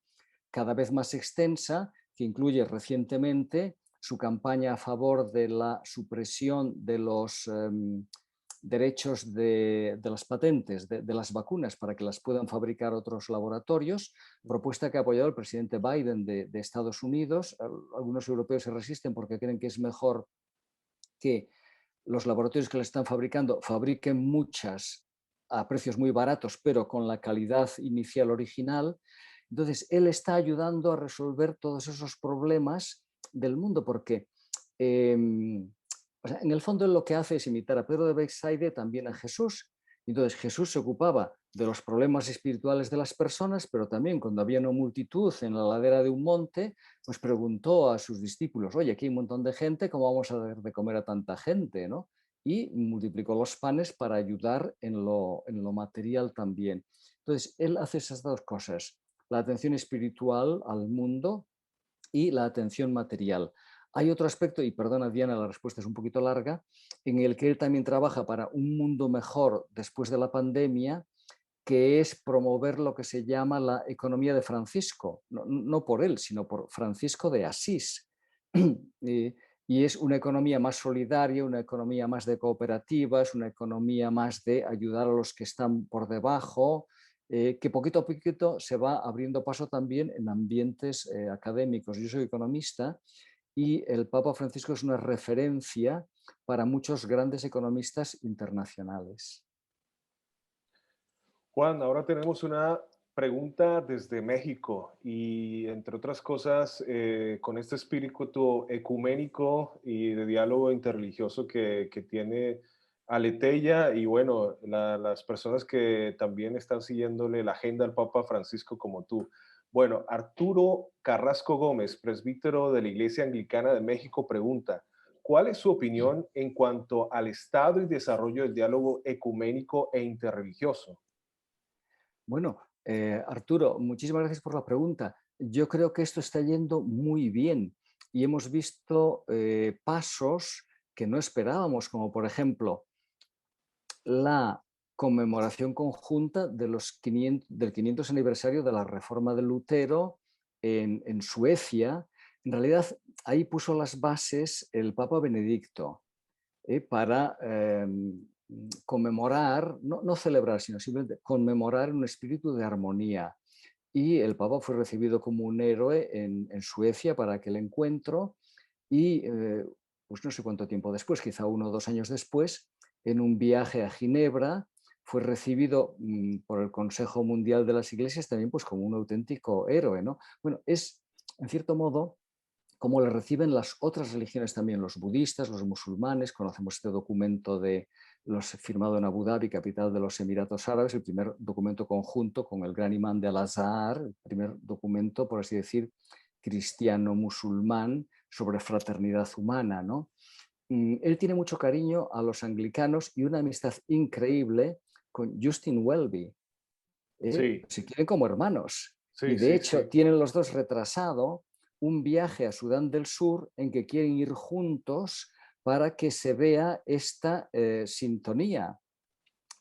cada vez más extensa que incluye recientemente su campaña a favor de la supresión de los derechos de las patentes de las vacunas para que las puedan fabricar otros laboratorios, propuesta que ha apoyado el presidente Biden de Estados Unidos. Algunos europeos se resisten porque creen que es mejor que los laboratorios que las están fabricando fabriquen muchas a precios muy baratos, pero con la calidad inicial original. Entonces, él está ayudando a resolver todos esos problemas del mundo, porque eh, o sea, en el fondo él lo que hace es imitar a Pedro de Bexaide, también a Jesús. Entonces Jesús se ocupaba de los problemas espirituales de las personas, pero también cuando había una multitud en la ladera de un monte, pues preguntó a sus discípulos, oye, aquí hay un montón de gente, ¿cómo vamos a dar de comer a tanta gente? ¿No? Y multiplicó los panes para ayudar en lo material también. Entonces, él hace esas dos cosas, la atención espiritual al mundo y la atención material. Hay otro aspecto, y perdona Diana, la respuesta es un poquito larga, en el que él también trabaja para un mundo mejor después de la pandemia, que es promover lo que se llama la economía de Francisco, no, no por él, sino por Francisco de Asís. Y es una economía más solidaria, una economía más de cooperativas, una economía más de ayudar a los que están por debajo, que poquito a poquito se va abriendo paso también en ambientes académicos. Yo soy economista y el Papa Francisco es una referencia para muchos grandes economistas internacionales. Juan, ahora tenemos una Pregunta desde México y entre otras cosas, con este espíritu ecuménico y de diálogo interreligioso que tiene Aleteia y bueno, las personas que también están siguiéndole la agenda al Papa Francisco como tú. Bueno, Arturo Carrasco Gómez, presbítero de la Iglesia Anglicana de México, pregunta, ¿cuál es su opinión en cuanto al estado y desarrollo del diálogo ecuménico e interreligioso? Bueno, Arturo, muchísimas gracias por la pregunta. Yo creo que esto está yendo muy bien y hemos visto pasos que no esperábamos, como por ejemplo la conmemoración conjunta de del 500 aniversario de la Reforma de Lutero en Suecia. En realidad, ahí puso las bases el Papa Benedicto para conmemorar, no celebrar, sino simplemente conmemorar un espíritu de armonía. Y el Papa fue recibido como un héroe en Suecia para aquel encuentro y pues no sé cuánto tiempo después, quizá 1 o 2 años después, en un viaje a Ginebra, fue recibido por el Consejo Mundial de las Iglesias también pues como un auténtico héroe, ¿no? Bueno, es en cierto modo como le reciben las otras religiones también, los budistas, los musulmanes. Conocemos este documento firmado en Abu Dhabi, capital de los Emiratos Árabes, el primer documento conjunto con el gran imán de Al-Azhar, el primer documento, por así decir, cristiano-musulmán sobre fraternidad humana, ¿no? Él tiene mucho cariño a los anglicanos y una amistad increíble con Justin Welby. Sí, Se quieren como hermanos. Y sí, de sí, hecho sí. tienen los dos retrasado un viaje a Sudán del Sur en que quieren ir juntos para que se vea esta sintonía.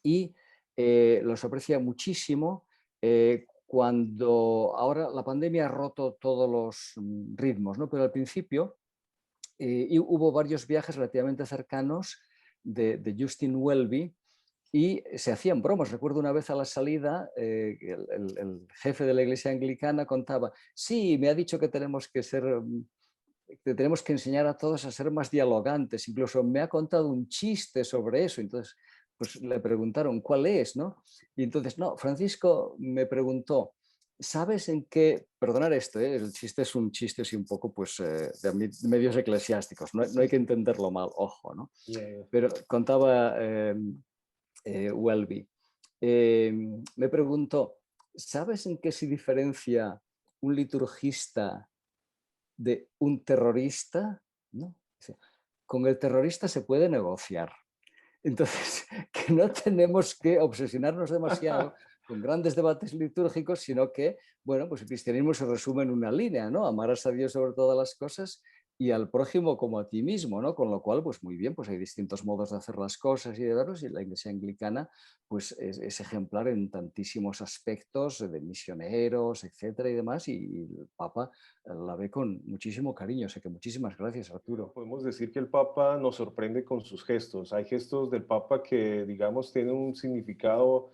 Y los aprecia muchísimo cuando ahora la pandemia ha roto todos los ritmos, ¿no? Pero al principio y hubo varios viajes relativamente cercanos de Justin Welby y se hacían bromas. Recuerdo una vez a la salida, el jefe de la iglesia anglicana contaba, sí, me ha dicho que tenemos que enseñar a todos a ser más dialogantes. Incluso me ha contado un chiste sobre eso. Entonces, pues le preguntaron, ¿cuál es? ¿No? Y entonces, no, Francisco me preguntó, ¿sabes en qué? Perdonar esto, el chiste es un chiste así un poco pues, de medios eclesiásticos, no hay que entenderlo mal, ojo, ¿no? Ya, ya. Pero contaba Welby. Me preguntó, ¿sabes en qué se diferencia un liturgista de un terrorista? ¿No? Con el terrorista se puede negociar. Entonces, que no tenemos que obsesionarnos demasiado con grandes debates litúrgicos, sino que, bueno, pues el cristianismo se resume en una línea, ¿no? Amarás a Dios sobre todas las cosas y al prójimo como a ti mismo, ¿no? Con lo cual, pues muy bien, pues hay distintos modos de hacer las cosas y de verlos, y la Iglesia anglicana, pues es ejemplar en tantísimos aspectos de misioneros, etcétera y demás, y el Papa la ve con muchísimo cariño. O sea que muchísimas gracias, Arturo. Podemos decir que el Papa nos sorprende con sus gestos. Hay gestos del Papa que, digamos, tienen un significado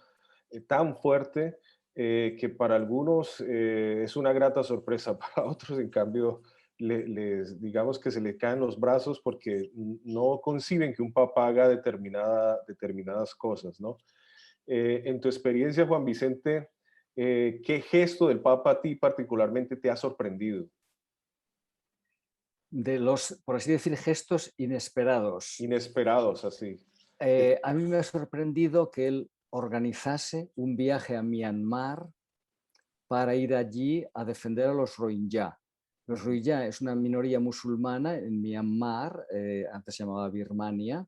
tan fuerte que para algunos es una grata sorpresa, para otros, en cambio, digamos que se le caen los brazos porque no conciben que un Papa haga determinadas cosas, ¿no? En tu experiencia, Juan Vicente, ¿qué gesto del Papa a ti particularmente te ha sorprendido? De los, por así decir, gestos inesperados. Inesperados, así. Que- A mí me ha sorprendido que él organizase un viaje a Myanmar para ir allí a defender a los Rohingya. Los Ujú. Rohingya es una minoría musulmana en Myanmar, antes se llamaba Birmania,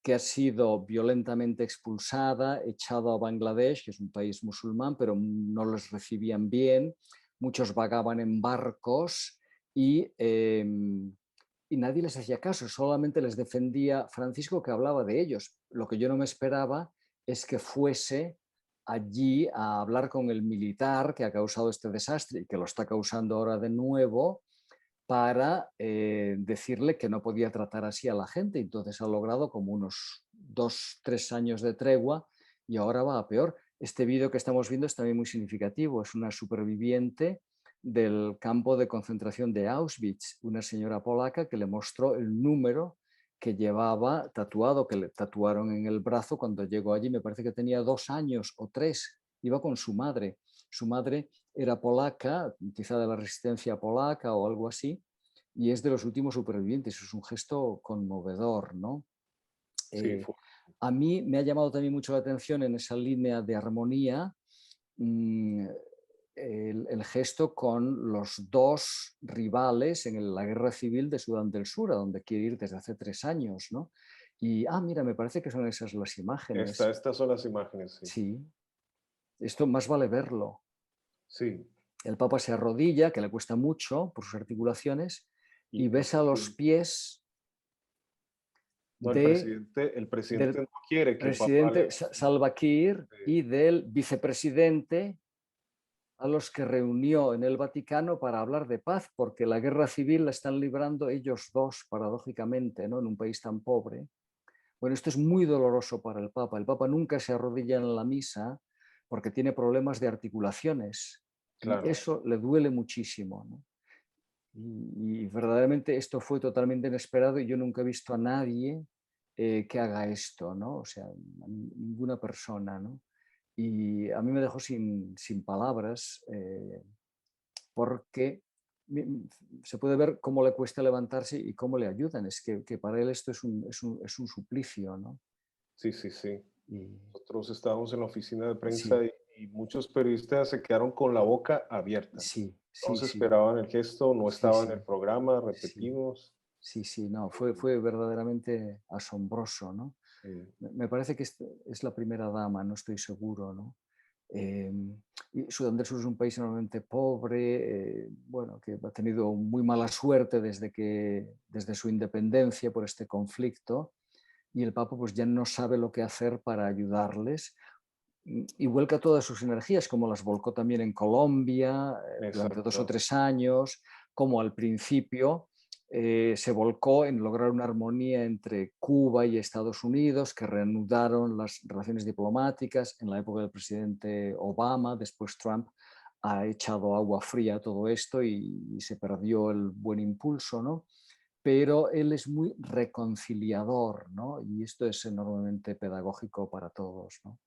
que ha sido violentamente expulsada, echado a Bangladesh, que es un país musulmán, pero no los recibían bien. Muchos vagaban en barcos y nadie les hacía caso, solamente les defendía Francisco, que hablaba de ellos. Lo que yo no me esperaba es que fuese allí a hablar con el militar que ha causado este desastre y que lo está causando ahora de nuevo para decirle que no podía tratar así a la gente. Entonces ha logrado como unos 2 o 3 años de tregua y ahora va a peor. Este vídeo que estamos viendo es también muy significativo. Es una superviviente del campo de concentración de Auschwitz, una señora polaca que le mostró el número que llevaba tatuado, que le tatuaron en el brazo cuando llegó allí. Me parece que tenía 2 años o 3, iba con su madre. Su madre era polaca, quizá de la resistencia polaca o algo así, y es de los últimos supervivientes. Es un gesto conmovedor, ¿no? Sí, Eh, a mí me ha llamado también mucho la atención en esa línea de armonía mm, el gesto con los dos rivales en la guerra civil de Sudán del Sur, a donde quiere ir desde hace 3 años, ¿no? Y, mira, me parece que son esas las imágenes. estas son las imágenes, sí. Sí, esto más vale verlo. Sí, El Papa se arrodilla, que le cuesta mucho por sus articulaciones, y y besa los pies no, de, el presidente del no quiere que el Papa presidente le... Salva Kiir y del vicepresidente a los que reunió en el Vaticano para hablar de paz, porque la guerra civil la están librando ellos dos, paradójicamente, ¿no? En un país tan pobre. Bueno, esto es muy doloroso para el Papa. El Papa nunca se arrodilla en la misa porque tiene problemas de articulaciones y Claro, eso le duele muchísimo, ¿no? Y verdaderamente esto fue totalmente inesperado y yo nunca he visto a nadie que haga esto, ¿no? O sea, ninguna persona, ¿no? Y a mí me dejó sin palabras porque se puede ver cómo le cuesta levantarse y cómo le ayudan. Es que para él esto es un suplicio, ¿no? sí, sí, sí. Y, Nosotros estábamos en la oficina de prensa sí, y muchos periodistas se quedaron con la boca abierta. sí, sí, Todos sí, esperaban el gesto, no sí, estaba en el sí, programa, sí, repetimos. sí, sí, no, fue verdaderamente asombroso, ¿no? Sí, Me parece que es la primera dama, no estoy seguro, ¿no? Eh, y Sudán del Sur es un país enormemente pobre, bueno, que ha tenido muy mala suerte desde su independencia por este conflicto, y el Papa pues ya no sabe lo que hacer para ayudarles y vuelca todas sus energías, como las volcó también en Colombia durante 2 o 3 años, como al principio se volcó en lograr una armonía entre Cuba y Estados Unidos, que reanudaron las relaciones diplomáticas en la época del presidente Obama. Después Trump ha echado agua fría a todo esto y se perdió el buen impulso, ¿no? Pero él es muy reconciliador, ¿no? Y esto es enormemente pedagógico para todos, ¿no?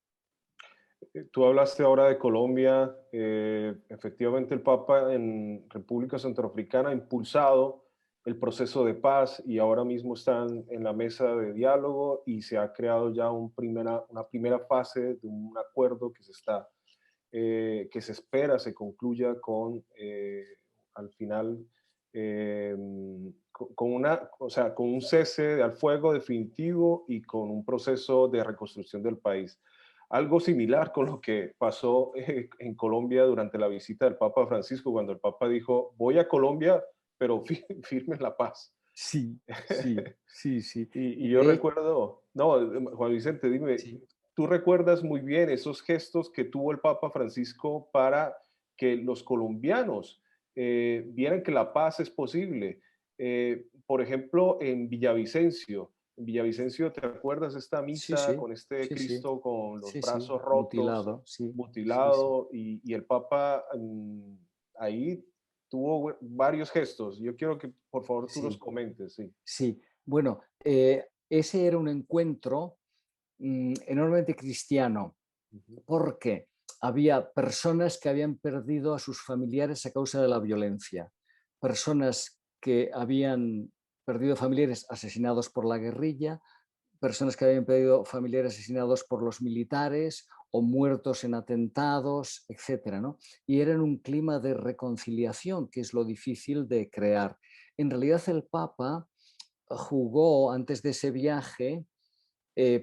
Tú hablaste ahora de Colombia. Efectivamente, el Papa en República Centroafricana ha impulsado el proceso de paz y ahora mismo están en la mesa de diálogo y se ha creado ya una primera fase de un acuerdo que se espera se concluya al final, eh, o sea, con un cese al fuego definitivo y con un proceso de reconstrucción del país. Algo similar con lo que pasó en Colombia durante la visita del Papa Francisco, cuando el Papa dijo, voy a Colombia, pero firme la paz. Sí, sí, sí, sí. Y Y yo de recuerdo, no, Juan Vicente, dime, sí, tú recuerdas muy bien esos gestos que tuvo el Papa Francisco para que los colombianos vieran que la paz es posible. Por ejemplo, en Villavicencio, ¿te acuerdas esta sí, misa sí, con este sí, sí, Cristo con los sí, sí, brazos rotos, mutilado, sí, sí, sí, mutilado, y el Papa ahí tuvo varios gestos? Yo quiero que por favor tú los sí, comentes, sí. sí. Bueno, ese era un encuentro enormemente cristiano, Ujú. porque había personas que habían perdido a sus familiares a causa de la violencia, personas que habían perdido familiares asesinados por la guerrilla, personas que habían perdido familiares asesinados por los militares o muertos en atentados, etcétera, ¿no? Y era en un clima de reconciliación, que es lo difícil de crear. En realidad el Papa jugó antes de ese viaje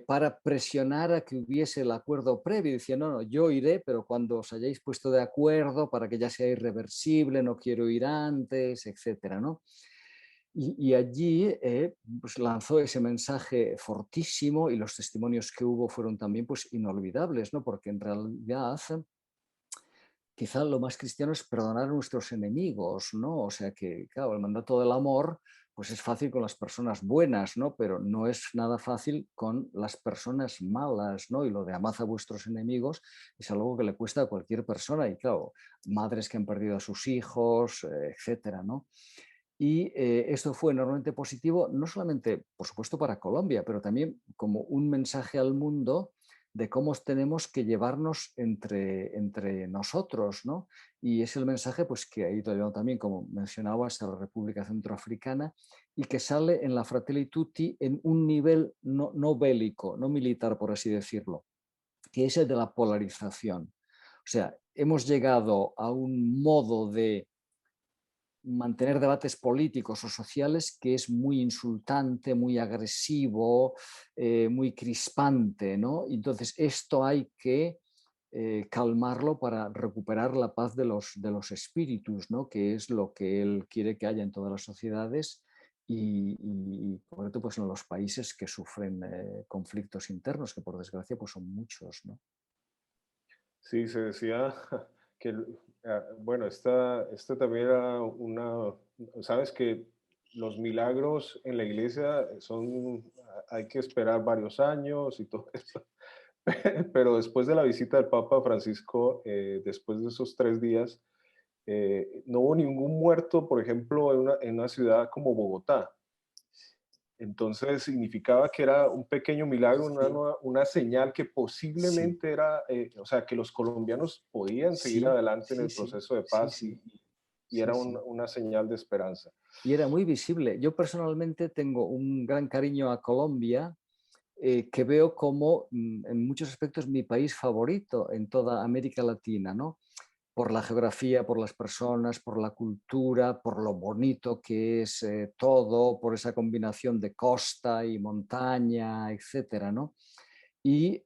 para presionar a que hubiese el acuerdo previo. Decía, no, no, yo iré, pero cuando os hayáis puesto de acuerdo para que ya sea irreversible, no quiero ir antes, etcétera, ¿no? Y allí pues lanzó ese mensaje fortísimo y los testimonios que hubo fueron también pues inolvidables, ¿no? Porque en realidad quizá lo más cristiano es perdonar a nuestros enemigos, ¿no? O sea que, claro, el mandato del amor, pues es fácil con las personas buenas, ¿no? Pero no es nada fácil con las personas malas, ¿no? Y lo de amad a vuestros enemigos es algo que le cuesta a cualquier persona y, claro, madres que han perdido a sus hijos, etcétera, ¿no? Y esto fue enormemente positivo, no solamente, por supuesto, para Colombia, pero también como un mensaje al mundo de cómo tenemos que llevarnos entre nosotros, ¿no? Y es el mensaje pues, que ha ido llevando también, como mencionabas, a la República Centroafricana y que sale en la Fratelli Tutti en un nivel no bélico, no militar, por así decirlo, que es el de la polarización. O sea, hemos llegado a un modo de mantener debates políticos o sociales que es muy insultante, muy agresivo, muy crispante, ¿no? Entonces, esto hay que calmarlo para recuperar la paz de los espíritus, ¿no? Que es lo que él quiere que haya en todas las sociedades y por eso pues, en los países que sufren conflictos internos, que por desgracia pues, son muchos, ¿no? Sí, se decía que, bueno, esta también era una, sabes que los milagros en la iglesia son, hay que esperar varios años y todo eso, pero después de la visita del Papa Francisco, después de esos 3 días, no hubo ningún muerto, por ejemplo, en una ciudad como Bogotá. Entonces significaba que era un pequeño milagro, Sí, una señal que sí, posiblemente era, o sea, que los colombianos podían seguir sí, adelante en sí, el sí, proceso de sí, paz sí, y sí, era sí. una señal de esperanza. Y era muy visible. Yo personalmente tengo un gran cariño a Colombia, que veo como en muchos aspectos mi país favorito en toda América Latina, ¿no? Por la geografía, por las personas, por la cultura, por lo bonito que es todo, por esa combinación de costa y montaña, etcétera, ¿no? Y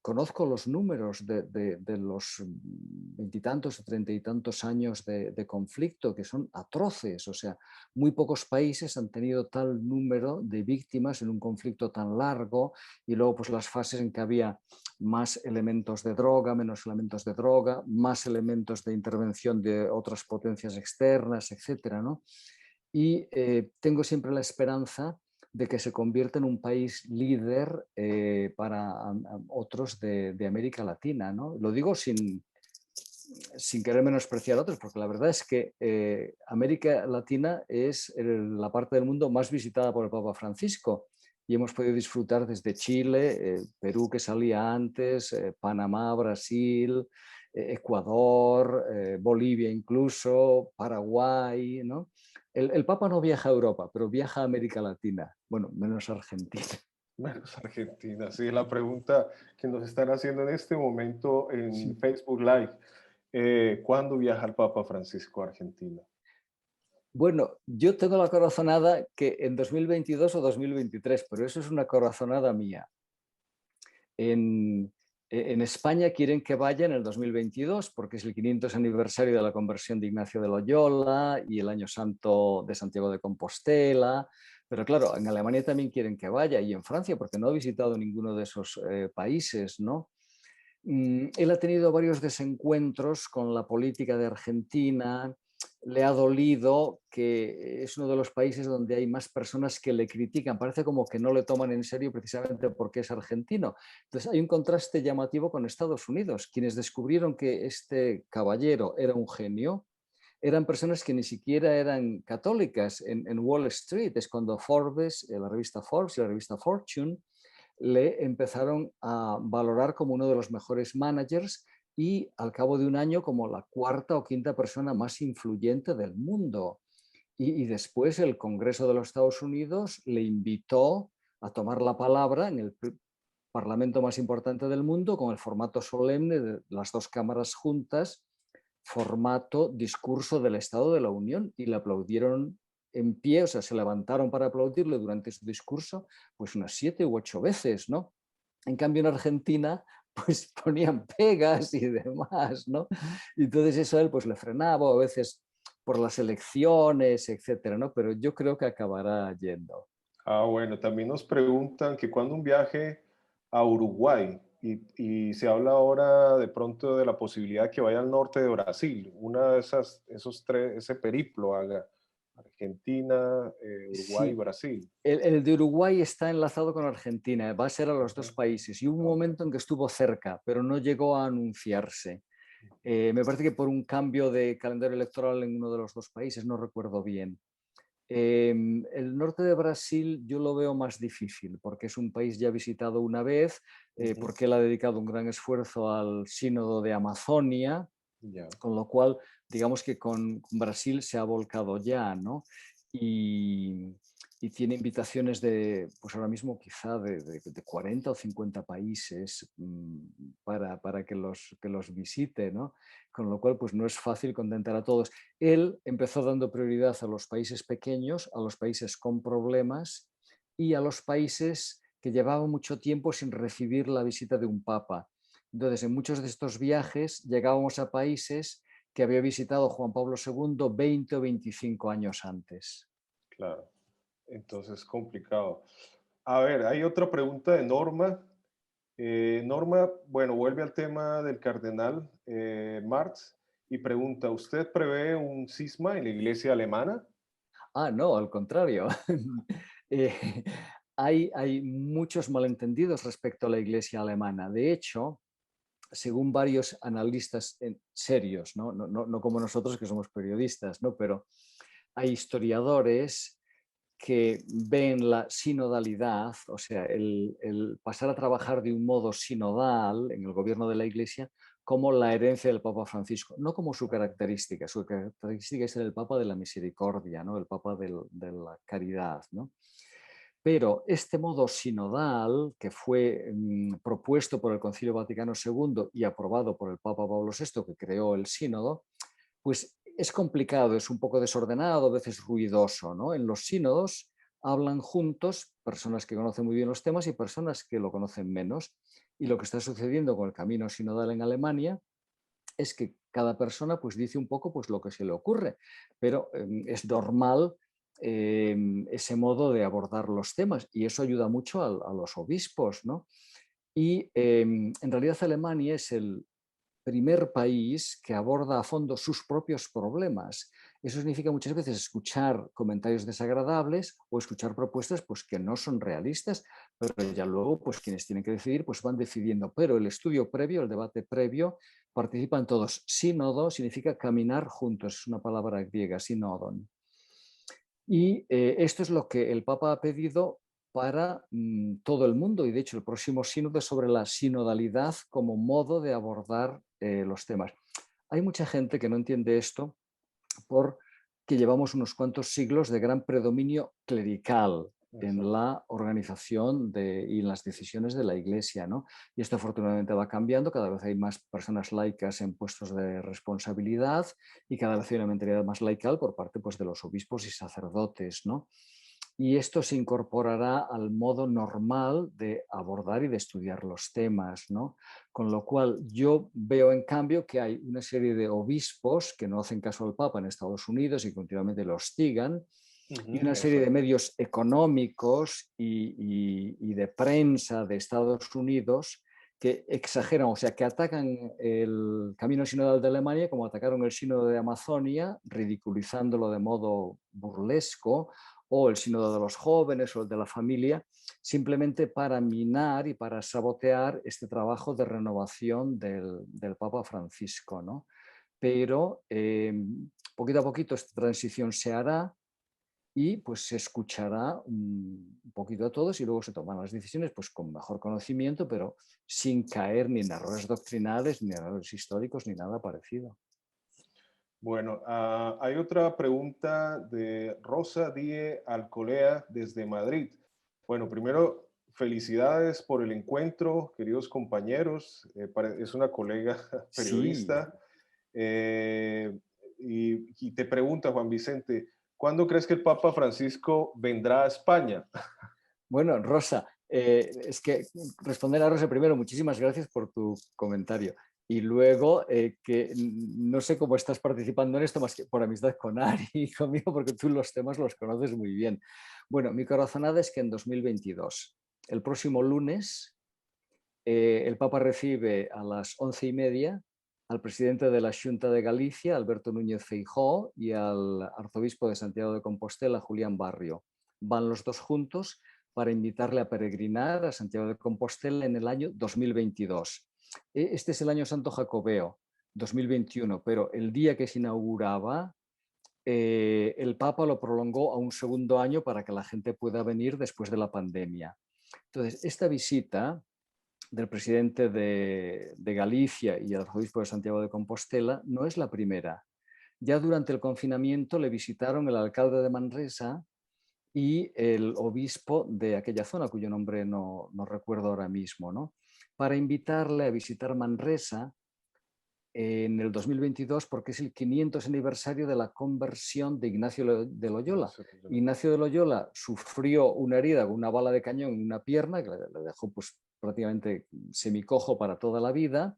conozco los números de los veintitantos o treinta y tantos años de conflicto, que son atroces. O sea, muy pocos países han tenido tal número de víctimas en un conflicto tan largo y luego pues las fases en que había más elementos de droga, menos elementos de droga, más elementos de intervención de otras potencias externas, etcétera, ¿no? Y tengo siempre la esperanza de que se convierta en un país líder para otros de América Latina, ¿no? Lo digo sin querer menospreciar a otros, porque la verdad es que América Latina es la parte del mundo más visitada por el Papa Francisco y hemos podido disfrutar desde Chile, Perú que salía antes, Panamá, Brasil, Ecuador, Bolivia incluso, Paraguay, ¿no? El Papa no viaja a Europa, pero viaja a América Latina, bueno, menos a Argentina. Menos Argentina, sí, es la pregunta que nos están haciendo en este momento en Sí. Facebook Live. ¿Cuándo viaja el Papa Francisco a Argentina? Bueno, yo tengo la corazonada que en 2022 o 2023, pero eso es una corazonada mía. En, en España quieren que vaya en el 2022 porque es el 500 aniversario de la conversión de Ignacio de Loyola y el Año Santo de Santiago de Compostela. Pero claro, en Alemania también quieren que vaya y en Francia porque no he visitado ninguno de esos países, ¿no? Él ha tenido varios desencuentros con la política de Argentina, le ha dolido que es uno de los países donde hay más personas que le critican, parece como que no le toman en serio precisamente porque es argentino. Entonces hay un contraste llamativo con Estados Unidos, quienes descubrieron que este caballero era un genio. Eran personas que ni siquiera eran católicas. En Wall Street es cuando Forbes, la revista Forbes y la revista Fortune le empezaron a valorar como uno de los mejores managers y al cabo de un año como la cuarta o quinta persona más influyente del mundo. Y después el Congreso de los Estados Unidos le invitó a tomar la palabra en el parlamento más importante del mundo con el formato solemne de las dos cámaras juntas, formato discurso del Estado de la Unión, y le aplaudieron en pie, o sea, se levantaron para aplaudirle durante su discurso, pues unas 7 u 8 veces, ¿no? En cambio, en Argentina, pues ponían pegas y demás, ¿no? Y entonces eso a él pues le frenaba, a veces por las elecciones, etcétera, ¿no? Pero yo creo que acabará yendo. Ah, bueno, también nos preguntan que cuando un viaje a Uruguay y se habla ahora de pronto de la posibilidad que vaya al norte de Brasil, una de esas, esos tres, ese periplo haga Argentina, Uruguay y Sí, Brasil. el de Uruguay está enlazado con Argentina, va a ser a los Ujú. dos países. Y hubo un Ok. momento en que estuvo cerca, pero no llegó a anunciarse. Me parece que por un cambio de calendario electoral en uno de los dos países, no recuerdo bien. El norte de Brasil yo lo veo más difícil porque es un país ya visitado una vez, Ujú. porque él ha dedicado un gran esfuerzo al sínodo de Amazonia, Ya. con lo cual, digamos que con Brasil se ha volcado ya, ¿no? Y, y tiene invitaciones de, pues ahora mismo quizá de 40 o 50 países para que los visite, ¿no? Con lo cual, pues no es fácil contentar a todos. Él empezó dando prioridad a los países pequeños, a los países con problemas y a los países que llevaban mucho tiempo sin recibir la visita de un papa. Entonces, en muchos de estos viajes llegábamos a países que había visitado Juan Pablo II 20 o 25 años antes. Claro. Entonces, complicado. A ver, hay otra pregunta de Norma. Norma, bueno, vuelve al tema del cardenal Marx y pregunta, ¿usted prevé un cisma en la iglesia alemana? Ah, no, al contrario. Eh, hay muchos malentendidos respecto a la Iglesia alemana. De hecho, según varios analistas serios, ¿no? No como nosotros que somos periodistas, ¿no? Pero hay historiadores que ven la sinodalidad, o sea, el pasar a trabajar de un modo sinodal en el gobierno de la Iglesia como la herencia del Papa Francisco, no como su característica. Su característica es ser el Papa de la misericordia, ¿no? El Papa de la caridad, ¿no? Pero este modo sinodal, que fue propuesto por el Concilio Vaticano II y aprobado por el Papa Pablo VI, que creó el sínodo, pues es complicado, es un poco desordenado, a veces ruidoso, ¿no? En los sínodos hablan juntos personas que conocen muy bien los temas y personas que lo conocen menos. Y lo que está sucediendo con el camino sinodal en Alemania es que cada persona pues dice un poco pues lo que se le ocurre, pero es normal ese modo de abordar los temas y eso ayuda mucho a los obispos, ¿no? Y en realidad Alemania es el primer país que aborda a fondo sus propios problemas. Eso significa muchas veces escuchar comentarios desagradables o escuchar propuestas pues, que no son realistas, pero ya luego pues, quienes tienen que decidir pues, van decidiendo. Pero el estudio previo, el debate previo, participan todos. Sínodo significa caminar juntos, es una palabra griega, sinodon. Y esto es lo que el Papa ha pedido para todo el mundo y de hecho el próximo sínodo es sobre la sinodalidad como modo de abordar los temas. Hay mucha gente que no entiende esto porque llevamos unos cuantos siglos de gran predominio clerical en Exacto. la organización y en las decisiones de la Iglesia, ¿no? Y esto afortunadamente va cambiando, cada vez hay más personas laicas en puestos de responsabilidad y cada vez hay una mentalidad más laical por parte pues, de los obispos y sacerdotes, ¿no? Y esto se incorporará al modo normal de abordar y de estudiar los temas, ¿no? Con lo cual yo veo en cambio que hay una serie de obispos que no hacen caso al Papa en Estados Unidos y continuamente lo hostigan, y Ujú, una serie de exacto. medios económicos y de prensa de Estados Unidos que exageran, o sea, que atacan el camino sinodal de Alemania como atacaron el sínodo de Amazonia, ridiculizándolo de modo burlesco, o el sínodo de los jóvenes o el de la familia, simplemente para minar y para sabotear este trabajo de renovación del Papa Francisco, ¿no? Pero poquito a poquito esta transición se hará y pues se escuchará un poquito a todos y luego se toman las decisiones pues con mejor conocimiento, pero sin caer ni en errores doctrinales, ni en errores históricos, ni nada parecido. Bueno, hay otra pregunta de Rosa Die Alcolea desde Madrid. Bueno, primero, felicidades por el encuentro, queridos compañeros. Es una colega Sí, periodista. eh, y te pregunta, Juan Vicente, ¿cuándo crees que el Papa Francisco vendrá a España? bueno, Rosa, es que responder a Rosa primero, muchísimas gracias por tu comentario. Y luego, que no sé cómo estás participando en esto más que por amistad con Ari y conmigo, porque tú los temas los conoces muy bien. Bueno, mi corazonada es que en 2022, el próximo lunes, el Papa recibe a las 11:30 al presidente de la Xunta de Galicia, Alberto Núñez Feijóo, y al arzobispo de Santiago de Compostela, Julián Barrio. Van los dos juntos para invitarle a peregrinar a Santiago de Compostela en el año 2022. Este es el año santo jacobeo, 2021, pero el día que se inauguraba el Papa lo prolongó a un segundo año para que la gente pueda venir después de la pandemia. Entonces, esta visita del presidente de Galicia y el arzobispo de Santiago de Compostela no es la primera. Ya durante el confinamiento le visitaron el alcalde de Manresa y el obispo de aquella zona, cuyo nombre no recuerdo ahora mismo, ¿no? Para invitarle a visitar Manresa en el 2022 porque es el 500 aniversario de la conversión de Ignacio de Loyola. Ignacio de Loyola sufrió una herida con una bala de cañón en una pierna que le dejó pues, prácticamente semicojo para toda la vida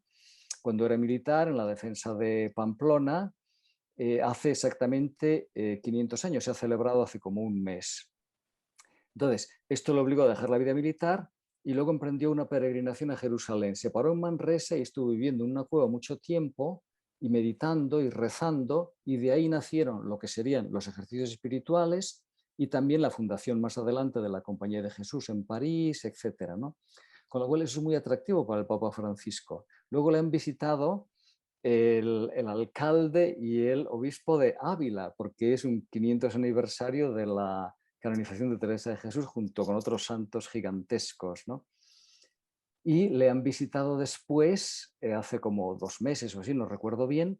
cuando era militar en la defensa de Pamplona. Hace exactamente 500 años, se ha celebrado hace como un mes. Entonces, esto lo obligó a dejar la vida militar y luego emprendió una peregrinación a Jerusalén. Se paró en Manresa y estuvo viviendo en una cueva mucho tiempo y meditando y rezando, y de ahí nacieron lo que serían los ejercicios espirituales y también la fundación más adelante de la Compañía de Jesús en París, etcétera, ¿no? Con lo cual eso es muy atractivo para el Papa Francisco. Luego le han visitado el alcalde y el obispo de Ávila, porque es un 500 aniversario de la canonización de Teresa de Jesús junto con otros santos gigantescos, ¿no? Y le han visitado después, hace como 2 meses o así, no recuerdo bien,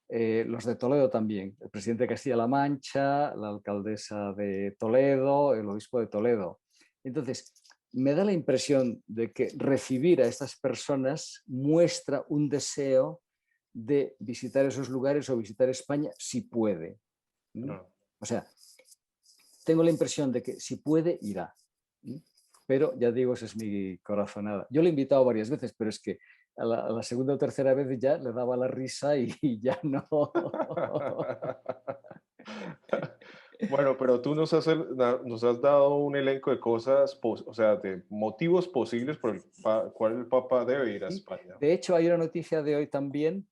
los de Toledo también, el presidente de Castilla-La Mancha, la alcaldesa de Toledo, el obispo de Toledo. Entonces, me da la impresión de que recibir a estas personas muestra un deseo de visitar esos lugares o visitar España si puede. Claro. O sea, tengo la impresión de que si puede, irá. Pero ya digo, esa es mi corazonada. Yo le he invitado varias veces, pero es que a la segunda o tercera vez ya le daba la risa y ya no. Bueno, pero tú nos has dado un elenco de cosas, o sea, de motivos posibles por el cual el Papa debe ir a ¿Sí? España. De hecho, hay una noticia de hoy también,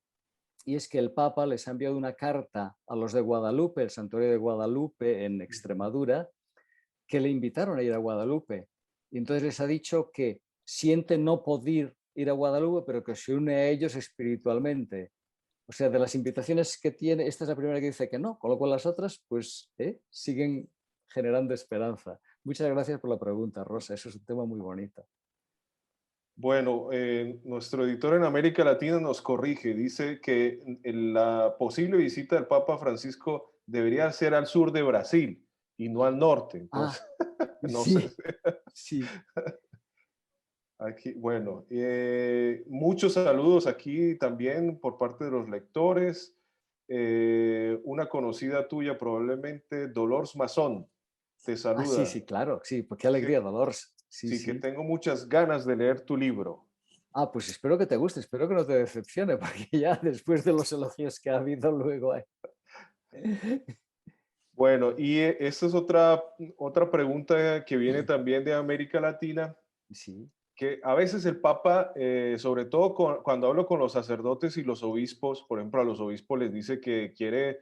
y es que el Papa les ha enviado una carta a los de Guadalupe, el santuario de Guadalupe en Extremadura, que le invitaron a ir a Guadalupe. Y entonces les ha dicho que siente no poder ir a Guadalupe, pero que se une a ellos espiritualmente. O sea, de las invitaciones que tiene, esta es la primera que dice que no, con lo cual las otras pues siguen generando esperanza. Muchas gracias por la pregunta, Rosa. Eso es un tema muy bonito. Bueno, nuestro editor en América Latina nos corrige, dice que la posible visita del Papa Francisco debería ser al sur de Brasil y no al norte. Ah, Entonces, no sé. sí, sí. Aquí, bueno, muchos saludos aquí también por parte de los lectores. Una conocida tuya, probablemente Dolores Mazón, te Ah, sí, saluda. sí, claro. Sí, pues qué Dice, alegría, Dolores. Sí, sí, que sí. tengo muchas ganas de leer tu libro. Ah, pues espero que te guste, espero que no te decepcione, porque ya después de los elogios que ha habido luego... Bueno, y esta es otra pregunta que viene también de América Latina, Sí, que a veces el Papa, sobre todo cuando hablo con los sacerdotes y los obispos, por ejemplo, a los obispos les dice que quiere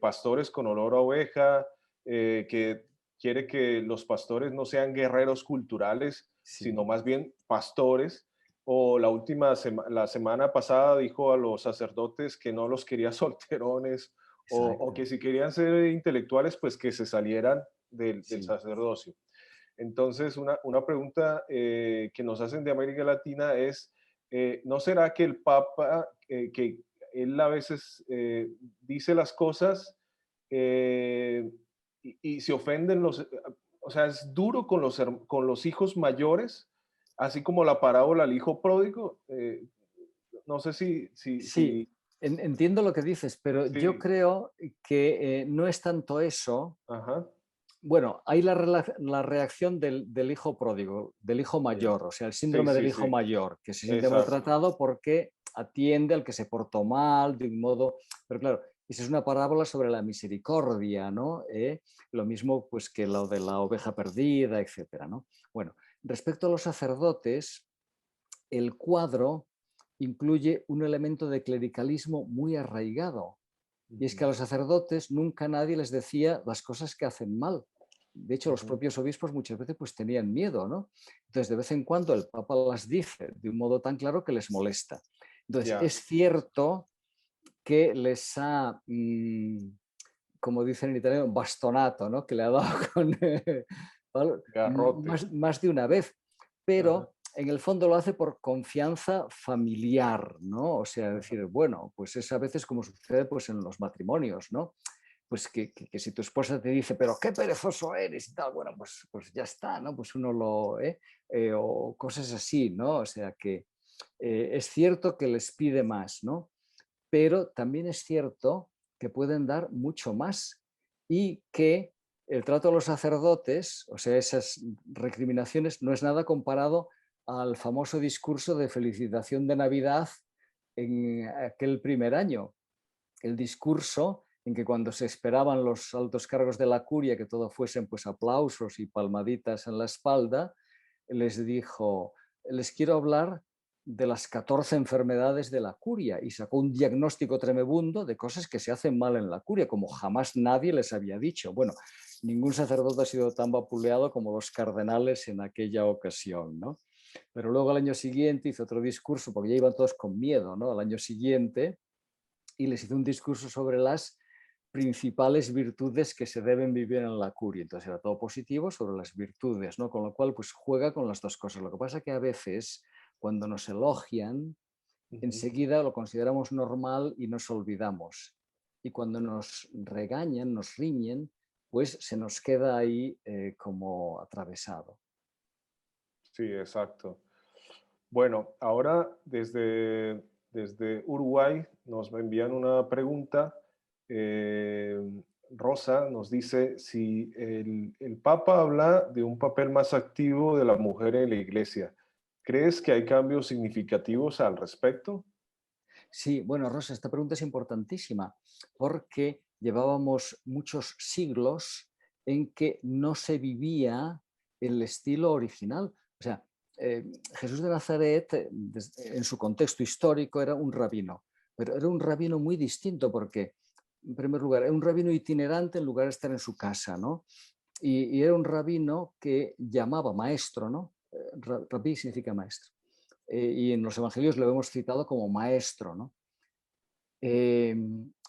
pastores con olor a oveja, que quiere que los pastores no sean guerreros culturales, sino sí, más bien pastores. O la semana pasada dijo a los sacerdotes que no los quería solterones o que exacto. si querían ser intelectuales, pues que se salieran del Sí, sacerdocio. Entonces, una pregunta que nos hacen de América Latina es, ¿no será que el Papa, que él a veces dice las cosas eh, y se ofenden o sea, es duro con con los hijos mayores, así como la parábola al hijo pródigo? No sé sí, entiendo lo que dices, pero yo sí, creo que no es tanto eso. ajá, Bueno, hay la reacción del hijo pródigo, del hijo sí, mayor, o sea, el sí, síndrome del sí, hijo sí, mayor, que se siente exacto, maltratado porque atiende al que se portó mal de un modo, pero claro, esa es una parábola sobre la misericordia, ¿no? Lo mismo pues que lo de la oveja perdida, etcétera, ¿no? Bueno, respecto a los sacerdotes, el cuadro incluye un elemento de clericalismo muy arraigado. Y es que a ujú, los sacerdotes nunca nadie les decía las cosas que hacen mal. De hecho, los ujú, propios obispos muchas veces pues tenían miedo, ¿no? Entonces, de vez en cuando el Papa las dice de un modo tan claro que les molesta. Entonces, ya, es cierto que les ha como dicen en italiano, bastonato, ¿no? Que le ha dado con, ¿vale? Garrote. Más de una vez, Ajá. pero en el fondo lo hace por confianza familiar, ¿no? O sea, decir, bueno, pues es a veces como sucede pues en los matrimonios, ¿no? Pues que si tu esposa te dice, pero qué perezoso eres y tal, bueno, pues ya está, ¿no? Pues uno o cosas así, ¿no? O sea que es cierto que les pide más, ¿no? Pero también es cierto que pueden dar mucho más y que el trato a los sacerdotes, o sea, esas recriminaciones, no es nada comparado al famoso discurso de felicitación de Navidad en aquel primer año. El discurso en que cuando se esperaban los altos cargos de la curia que todo fuesen pues aplausos y palmaditas en la espalda, les dijo, les quiero hablar de las 14 enfermedades de la curia y sacó un diagnóstico tremebundo de cosas que se hacen mal en la curia, como jamás nadie les había dicho. Bueno, ningún sacerdote ha sido tan vapuleado como los cardenales en aquella ocasión, ¿no? Pero luego al año siguiente hizo otro discurso, porque ya iban todos con miedo, ¿no? Al año siguiente, y les hizo un discurso sobre las principales virtudes que se deben vivir en la curia. Entonces era todo positivo sobre las virtudes, ¿no? Con lo cual, pues juega con las dos cosas. Lo que pasa es que a veces, cuando nos elogian, Ujú. enseguida lo consideramos normal y nos olvidamos. Y cuando nos regañan, nos riñen, pues se nos queda ahí como atravesado. Sí, exacto. Bueno, ahora desde Uruguay nos envían una pregunta. Eh, Rosa nos dice si el Papa habla de un papel más activo de la mujer en la iglesia. ¿Crees que hay cambios significativos al respecto? Sí, bueno, Rosa, esta pregunta es importantísima porque llevábamos muchos siglos en que no se vivía el estilo original. O sea, Jesús de Nazaret, en su contexto histórico, era un rabino, pero era un rabino muy distinto porque, en primer lugar, era un rabino itinerante en lugar de estar en su casa, ¿no? Y era un rabino que llamaba maestro, ¿no? Rabí significa maestro. Y en los evangelios lo hemos citado como maestro, ¿no? eh,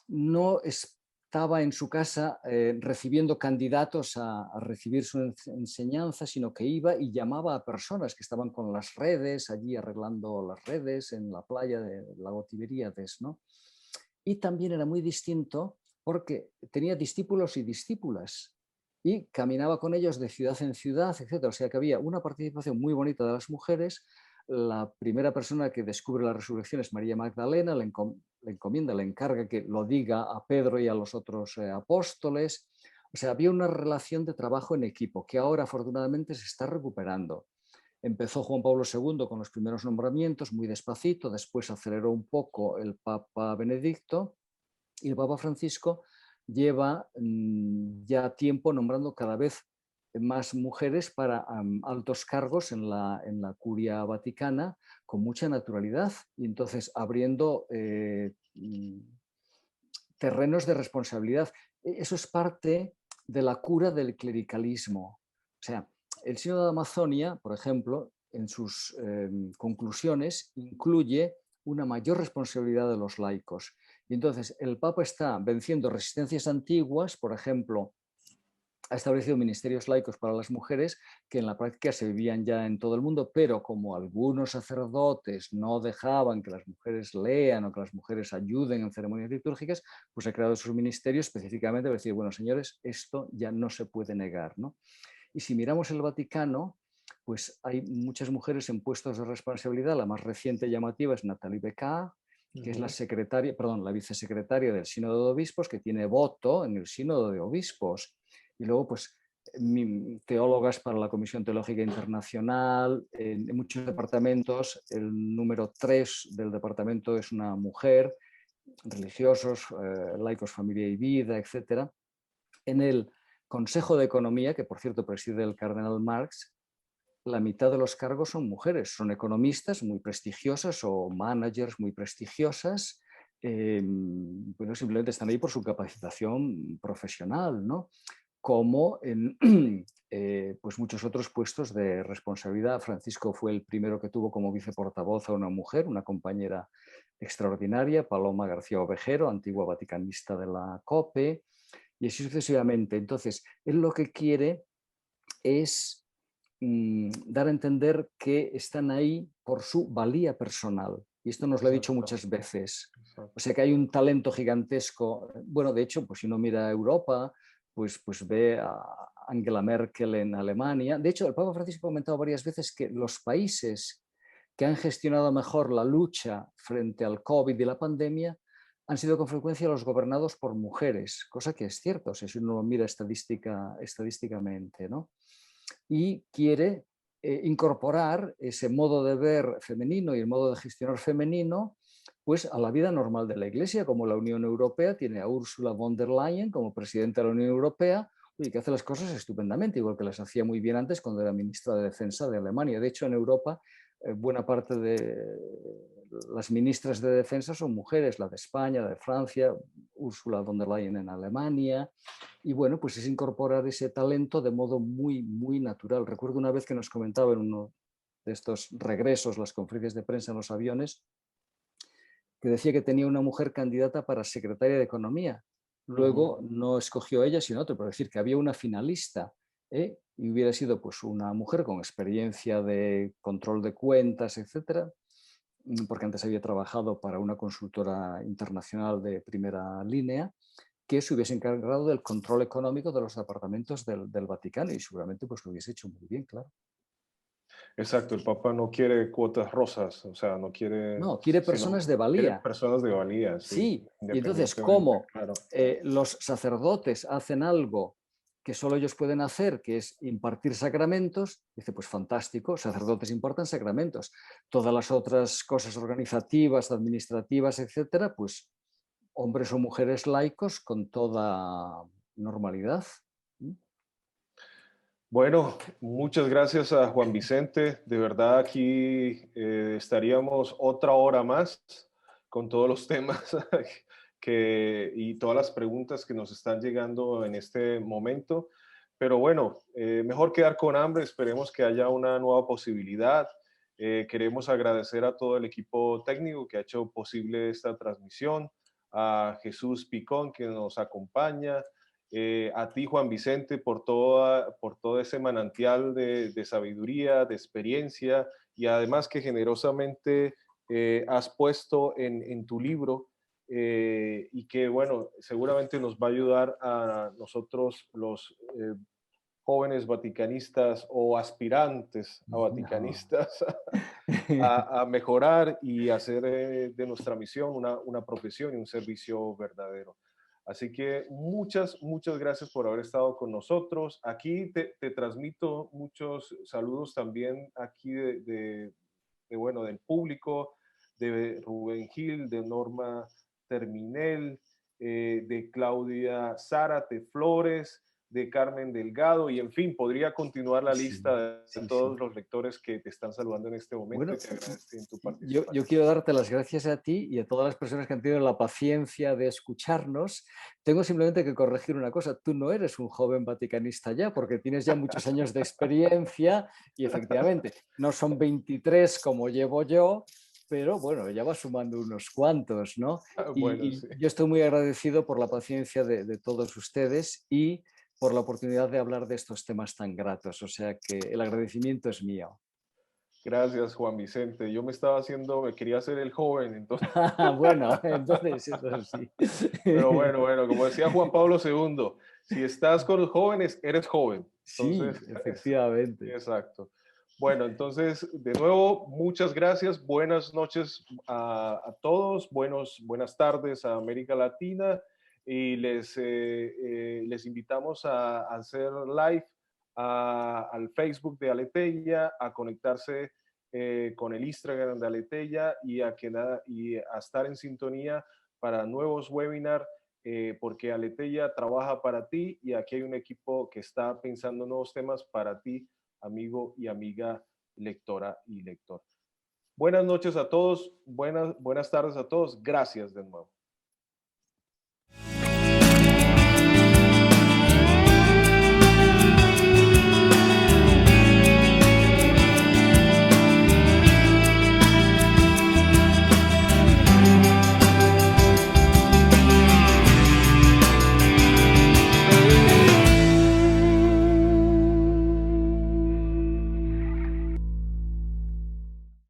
no estaba en su casa recibiendo candidatos a recibir su enseñanza, sino que iba y llamaba a personas que estaban con las redes, allí arreglando las redes en la playa de Lago Tiberíades, ¿no? Y también era muy distinto porque tenía discípulos y discípulas y caminaba con ellos de ciudad en ciudad, etcétera. O sea que había una participación muy bonita de las mujeres. La primera persona que descubre la resurrección es María Magdalena, le encomienda, le encarga que lo diga a Pedro y a los otros apóstoles. O sea, había una relación de trabajo en equipo que ahora afortunadamente se está recuperando. Empezó Juan Pablo II con los primeros nombramientos, muy despacito, después aceleró un poco el Papa Benedicto y el Papa Francisco lleva ya tiempo nombrando cada vez más mujeres para altos cargos en la curia vaticana con mucha naturalidad y entonces abriendo terrenos de responsabilidad. Eso es parte de la cura del clericalismo. O sea, el Sínodo de Amazonia, por ejemplo, en sus conclusiones incluye una mayor responsabilidad de los laicos. Y entonces el Papa está venciendo resistencias antiguas, por ejemplo, ha establecido ministerios laicos para las mujeres que en la práctica se vivían ya en todo el mundo, pero como algunos sacerdotes no dejaban que las mujeres lean o que las mujeres ayuden en ceremonias litúrgicas, pues ha creado sus ministerios específicamente para decir, bueno, señores, esto ya no se puede negar, ¿no? Y si miramos el Vaticano, pues hay muchas mujeres en puestos de responsabilidad. La más reciente y llamativa es Nathalie Becard, que es la Ujú. secretaria, perdón, la vicesecretaria del Sínodo de Obispos, que tiene voto en el Sínodo de Obispos. Y luego, pues, teólogas para la Comisión Teológica Internacional, en muchos departamentos, el número 3 del departamento es una mujer, religiosos, laicos, familia y vida, etc. En el Consejo de Economía, que por cierto preside el cardenal Marx, la mitad de los cargos son mujeres, son economistas muy prestigiosas o managers muy prestigiosas, bueno, simplemente están ahí por su capacitación profesional, ¿no? Como en pues muchos otros puestos de responsabilidad. Francisco fue el primero que tuvo como viceportavoz a una mujer, una compañera extraordinaria, Paloma García Ovejero, antigua vaticanista de la COPE. y así sucesivamente. Entonces, él lo que quiere es dar a entender que están ahí por su valía personal. Y esto nos lo ha dicho Exacto, muchas veces. O exacto. sea que hay un talento gigantesco. Bueno, de hecho, pues si uno mira a Europa, pues ve a Angela Merkel en Alemania. De hecho, el Papa Francisco ha comentado varias veces que los países que han gestionado mejor la lucha frente al COVID y la pandemia han sido con frecuencia los gobernados por mujeres, cosa que es cierto, o sea, si uno lo mira estadísticamente, ¿no? Y quiere incorporar ese modo de ver femenino y el modo de gestionar femenino pues a la vida normal de la Iglesia, como la Unión Europea tiene a Ursula von der Leyen como presidenta de la Unión Europea, y que hace las cosas estupendamente, igual que las hacía muy bien antes cuando era ministra de Defensa de Alemania. De hecho, en Europa, buena parte de las ministras de Defensa son mujeres, la de España, la de Francia, Ursula von der Leyen en Alemania, y bueno, pues es incorporar ese talento de modo muy, muy natural. Recuerdo una vez que nos comentaba en uno de estos regresos, las conferencias de prensa en los aviones, que decía que tenía una mujer candidata para secretaria de Economía. Ujú. Luego no escogió ella, sino otro, pero decir que había una finalista, y hubiera sido pues una mujer con experiencia de control de cuentas, etcétera, porque antes había trabajado para una consultora internacional de primera línea, que se hubiese encargado del control económico de los departamentos del Vaticano y seguramente pues lo hubiese hecho muy bien, claro. Exacto, el Papa no quiere cuotas rosas, o sea, no quiere, No, quiere sino personas de quiere valía. personas de valía, sí, Sí, y entonces, independientemente, ¿cómo claro. los sacerdotes hacen algo que solo ellos pueden hacer, que es impartir sacramentos? Dice, pues fantástico, sacerdotes impartan sacramentos. Todas las otras cosas organizativas, administrativas, etcétera, pues hombres o mujeres laicos con toda normalidad. ¿Mm? Bueno, muchas gracias a Juan Vicente. De verdad aquí estaríamos otra hora más con todos los temas y todas las preguntas que nos están llegando en este momento. Pero bueno, mejor quedar con hambre. Esperemos que haya una nueva posibilidad. Queremos agradecer a todo el equipo técnico que ha hecho posible esta transmisión, a Jesús Picón que nos acompaña, a ti, Juan Vicente, por todo ese manantial de sabiduría, de experiencia y además que generosamente has puesto en tu libro y que, bueno, seguramente nos va a ayudar a nosotros los jóvenes vaticanistas o aspirantes a No. vaticanistas a mejorar y hacer de nuestra misión una profesión y un servicio verdadero. Así que muchas gracias por haber estado con nosotros. Aquí te transmito muchos saludos también aquí bueno, del público, de Rubén Gil, de Norma Terminel, de Claudia Zárate Flores, de Carmen Delgado, y en fin, podría continuar la Sí, lista de sí, sí. todos los lectores que te están saludando en este momento y Bueno, te agradecen tu yo participación. quiero darte las gracias a ti y a todas las personas que han tenido la paciencia de escucharnos. Tengo simplemente que corregir una cosa. Tú no eres un joven vaticanista ya, porque tienes ya muchos años de experiencia y efectivamente no son 23 como llevo yo, pero bueno, ya vas sumando unos cuantos, ¿no? Bueno, Y sí. yo estoy muy agradecido por la paciencia de todos ustedes y por la oportunidad de hablar de estos temas tan gratos. O sea que el agradecimiento es mío. Gracias, Juan Vicente. Yo me quería hacer el joven, entonces, Bueno, entonces sí. pero bueno, como decía Juan Pablo II, si estás con los jóvenes, eres joven. Sí, Entonces, efectivamente. exacto. Bueno, entonces, de nuevo, muchas gracias. Buenas noches a todos. Buenas tardes a América Latina. Y les invitamos a hacer live al Facebook de Aleteia, a conectarse con el Instagram de Aleteia y a estar en sintonía para nuevos webinars porque Aleteia trabaja para ti y aquí hay un equipo que está pensando nuevos temas para ti, amigo y amiga lectora y lector. Buenas noches a todos, buenas tardes a todos. Gracias de nuevo.